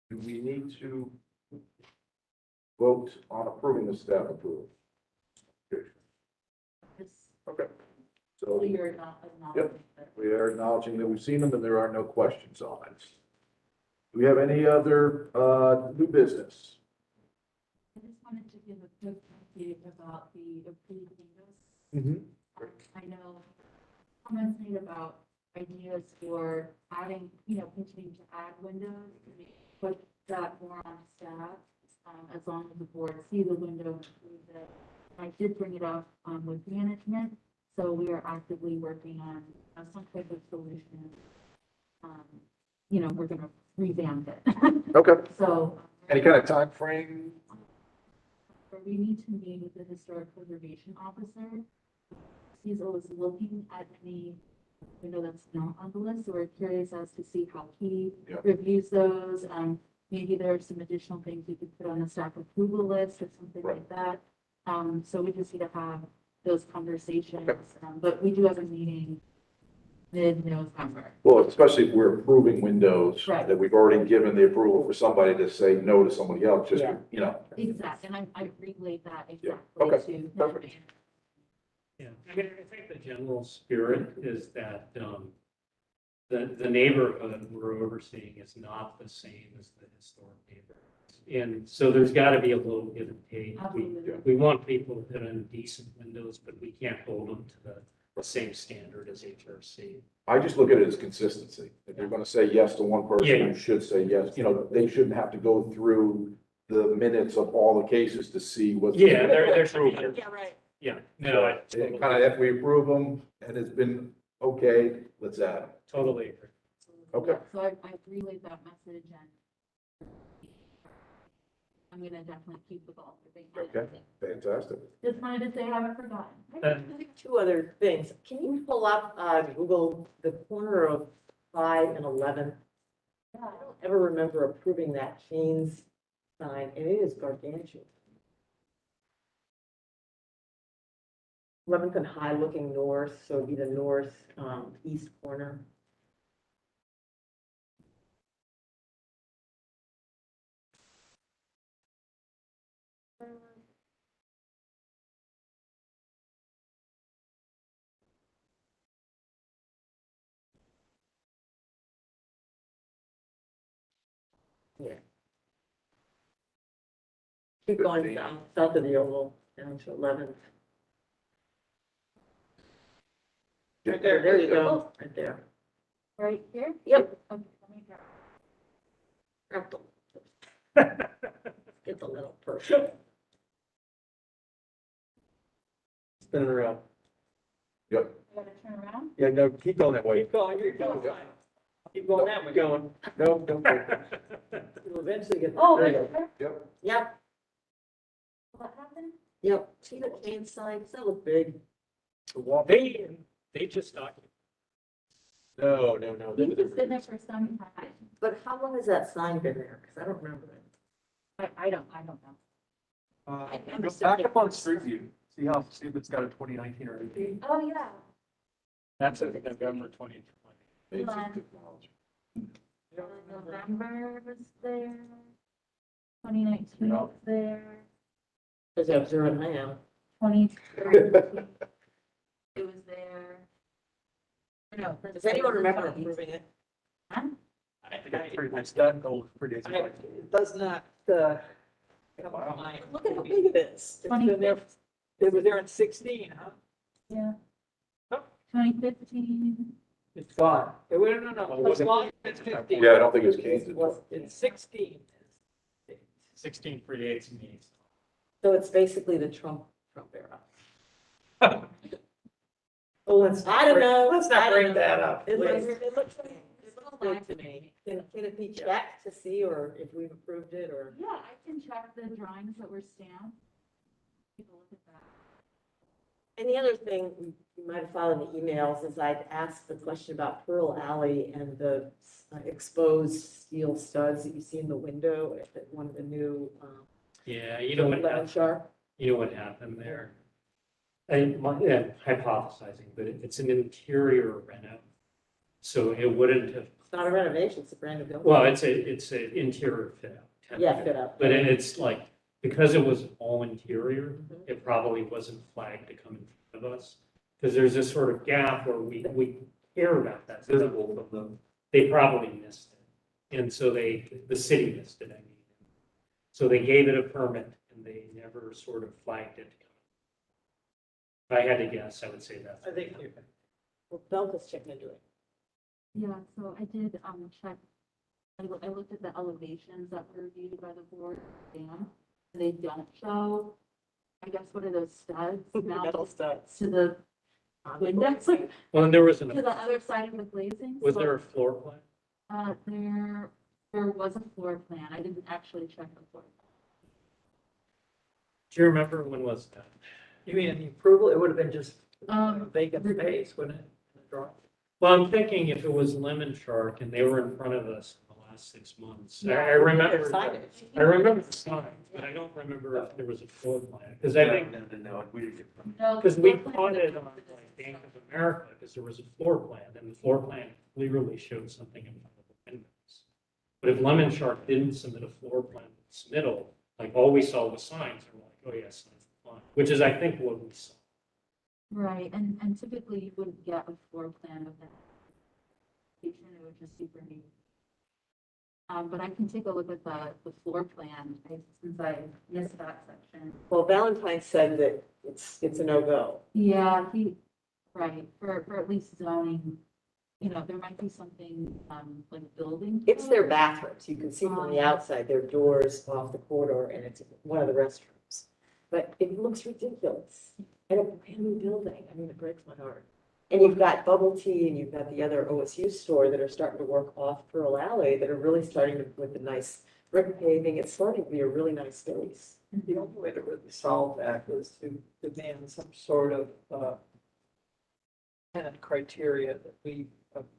Do we need to vote on approving the staff approval? Okay, so You're not. Yep. we are acknowledging that we've seen them and there are no questions on it. Do we have any other new business? I just wanted to give a quick update about the approved windows. Mm-hmm. I know comments made about ideas for adding, continuing to add windows, put that more on staff, as long as the board see the window and approves it. I did bring it up, with management, so we are actively working on some type of solution. We're gonna revamp it. Okay. So. Any kind of time frame? We need to meet with the historic preservation officer. He's always looking at any window that's not on the list, so we're curious as to see how he Yeah. reviews those. Maybe there are some additional things we could put on the staff approval list or something Right. like that. So we just need to have those conversations, Okay. but we do have a meeting mid-November. Well, especially if we're approving windows Right. that we've already given the approval for somebody to say no to somebody else, just, Yeah. Exactly, and I relayed that Yeah. exactly Okay. to. Perfect. Yeah, I mean, I think the general spirit is that the neighborhood we're overseeing is not the same as the historic neighborhood. And so there's got to be a little give and take. Absolutely. We want people to put in decent windows, but we can't hold them to the same standard as HRC. I just look at it as consistency. If you're gonna say yes to one person, Yeah. you should say yes. They shouldn't have to go through the minutes of all the cases to see what's. Yeah, there should be. Yeah, right. Yeah, no, I Kind of, if we approve them and it's been okay, let's add them. totally agree. Okay. So I relayed that message and I'm gonna definitely keep the ball moving. Okay. Fantastic. Just wanted to say I haven't forgotten. Two other things. Can you pull up, Google the corner of 5 and 11? I don't ever remember approving that Shane's sign, and it is gargantuan. 11th and High looking north, so it'd be the north, east corner. Yeah. Keep going south of the oval, down to 11th. Right there. There you go, right there. Right here? Yep. Okay, let me grab. Get the little person. Spinning around. Yep. I gotta turn around. Yeah, no, keep going that way. Keep going, keep going. Keep going that way. Going. No, don't go. You'll eventually get. Oh, there right you go. there. Yep. Yep, What happened? yep. See the Shane signs, that look big. They just occupied. No. He's just been there for some time. But how long has that sign been there? Because I don't remember it. I don't know. Go back up on Street View. See if it's got a 2019 or 18. Oh, yeah. That's in November 2020. Amazing Hold technology. November was there. 2019 was there. Because I observe I am. 2020. It was there. No. Does anyone remember approving it? Huh? I think it's pretty much done. Oh, pretty much. It does not, come to mind. Look at how big it is. It's been there, it was there in 16, huh? Yeah. 2015. It's gone. No, Oh, it's gone, it's 15. Yeah, I don't think it's Kane's. It's 16. 16 predates me. So it's basically the Trump era. Oh, I don't know. Let's I not don't bring know. that up. It looks, please. it looks good to me. Can it be checked to see or if we've approved it or? Yeah, I can check the drawings that were stamped. Take a look at that. And the other thing, you might have followed in the emails, is I'd asked the question about Pearl Alley and the exposed steel studs that you see in the window at one of the new, Yeah, you know what Lemon happened, Shark. happened there? Hypothesizing, but it's an interior reno. So it wouldn't have, It's not a renovation, it's a brand new building. well, it's an interior fit out. Yeah, fit out. But it's like, because it was all interior, Mhm. it probably wasn't flagged to come in front of us. Because there's this sort of gap where we care about that. Visible from the. They probably missed it. And so the city missed it, I mean. So they gave it a permit and they never sort of flagged it. If I had to guess, I would say that. I think you Well, Belka's checking into it. Yeah, so I did, check. I looked at the elevations that were reviewed by the board, dam. They don't show, I guess, what are those studs? Metal mounted studs. To the windows, to Well, and there was the other side of the glazing. was so, there a floor plan? There was a floor plan. I didn't actually check the floor. Do you remember when was that? You mean the approval, it would have been just Um, vacant space, wouldn't it? in the drawing? Well, I'm thinking if it was Lemon Shark and they were in front of us in the last 6 months. Yeah. I remember, Signage. I remember the sign, but I don't remember if there was a floor plan. Because I think, No, we didn't get. No, because the we floor plan caught it was- on like Bank of America, because there was a floor plan, and the floor plan clearly showed something in front of the windows. But if Lemon Shark didn't submit a floor plan submittal, like all we saw was signs, and we're like, oh yes, signs are fine, which is, I think, what we saw. Right, and typically you wouldn't get a floor plan of that. It would just super neat. But I can take a look at the floor plan, since I missed that section. Well, Valentine said that it's a no-go. Yeah, right, for at least zoning, there might be something, like building. It's their bathrooms. You can see from the outside, their doors off the corridor, and it's one of the restrooms. But it looks ridiculous. And a brand new building. I mean, it breaks my heart. And you've got Bubble Tea and you've got the other OSU store that are starting to work off Pearl Alley that are really starting to, with the nice brick paving, it's starting to be a really nice space. The only way to really solve that is to demand some sort of, tenant criteria that we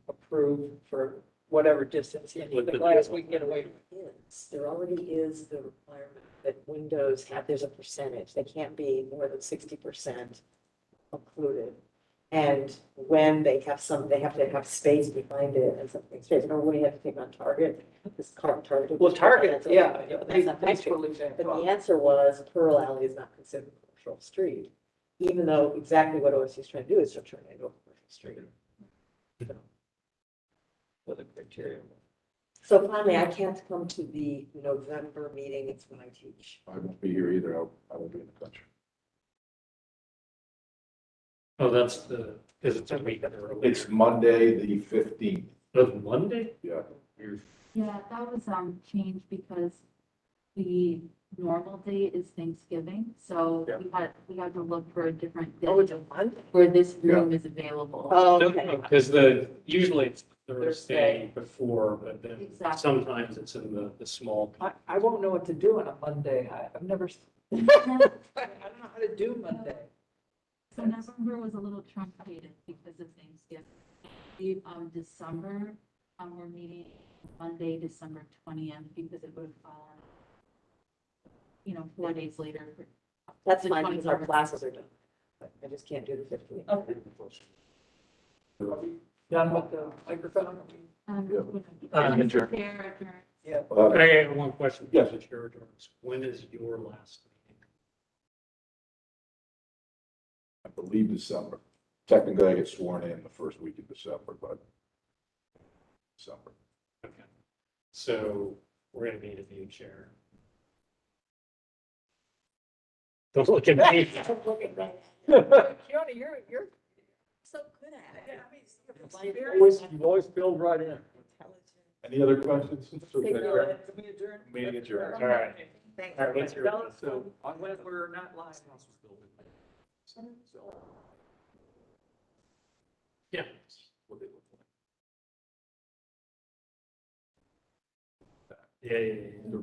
approve for whatever distance in the glass we can get away with. There already is the requirement that windows have, there's a percentage, they can't be more than 60% included. And when they have some, they have to have space behind it and something space. Remember when we had to take on Target, this car Target? Well, Target, yeah, That's not thanks true. for leaving that. But the answer was Pearl Alley is not considered a commercial street, even though exactly what OSU is trying to do is to turn it into a commercial street. With a criteria. So finally, I can't come to the November meeting, it's when I teach. I won't be here either. I will be in the country. Oh, that's the, is it a week early? It's Monday, the 15th. Of Monday? Yeah. Yeah, that was, changed because the normal day is Thanksgiving, so we had to look for a different day Oh, it's a month? where this room is available. Oh, okay. Because usually it's Thursday before, but then Exactly. sometimes it's in the small. I won't know what to do on a Monday. I've never, I don't know how to do Monday. So November was a little truncated because of Thanksgiving. December, we're meeting Monday, December 20th, because it would fall, 4 days later. That's The fine, because our 23rd. classes are done. But I just can't do the 15th. Okay. Done with the microphone? Adjourn. Yeah. I have one question. Yes. It's your turn. When is your last meeting? I believe December. Technically, I get sworn in the first week of December, but December. Okay. So we're gonna need a new chair. Don't look at me. Don't look at that. Keone, you're So good at it. You always build right in. Any other questions? Can we adjourn? Meeting adjourned. All right. Thanks. All right, what's your- Tell us when we're not live. Yeah. Yeah, yeah, yeah.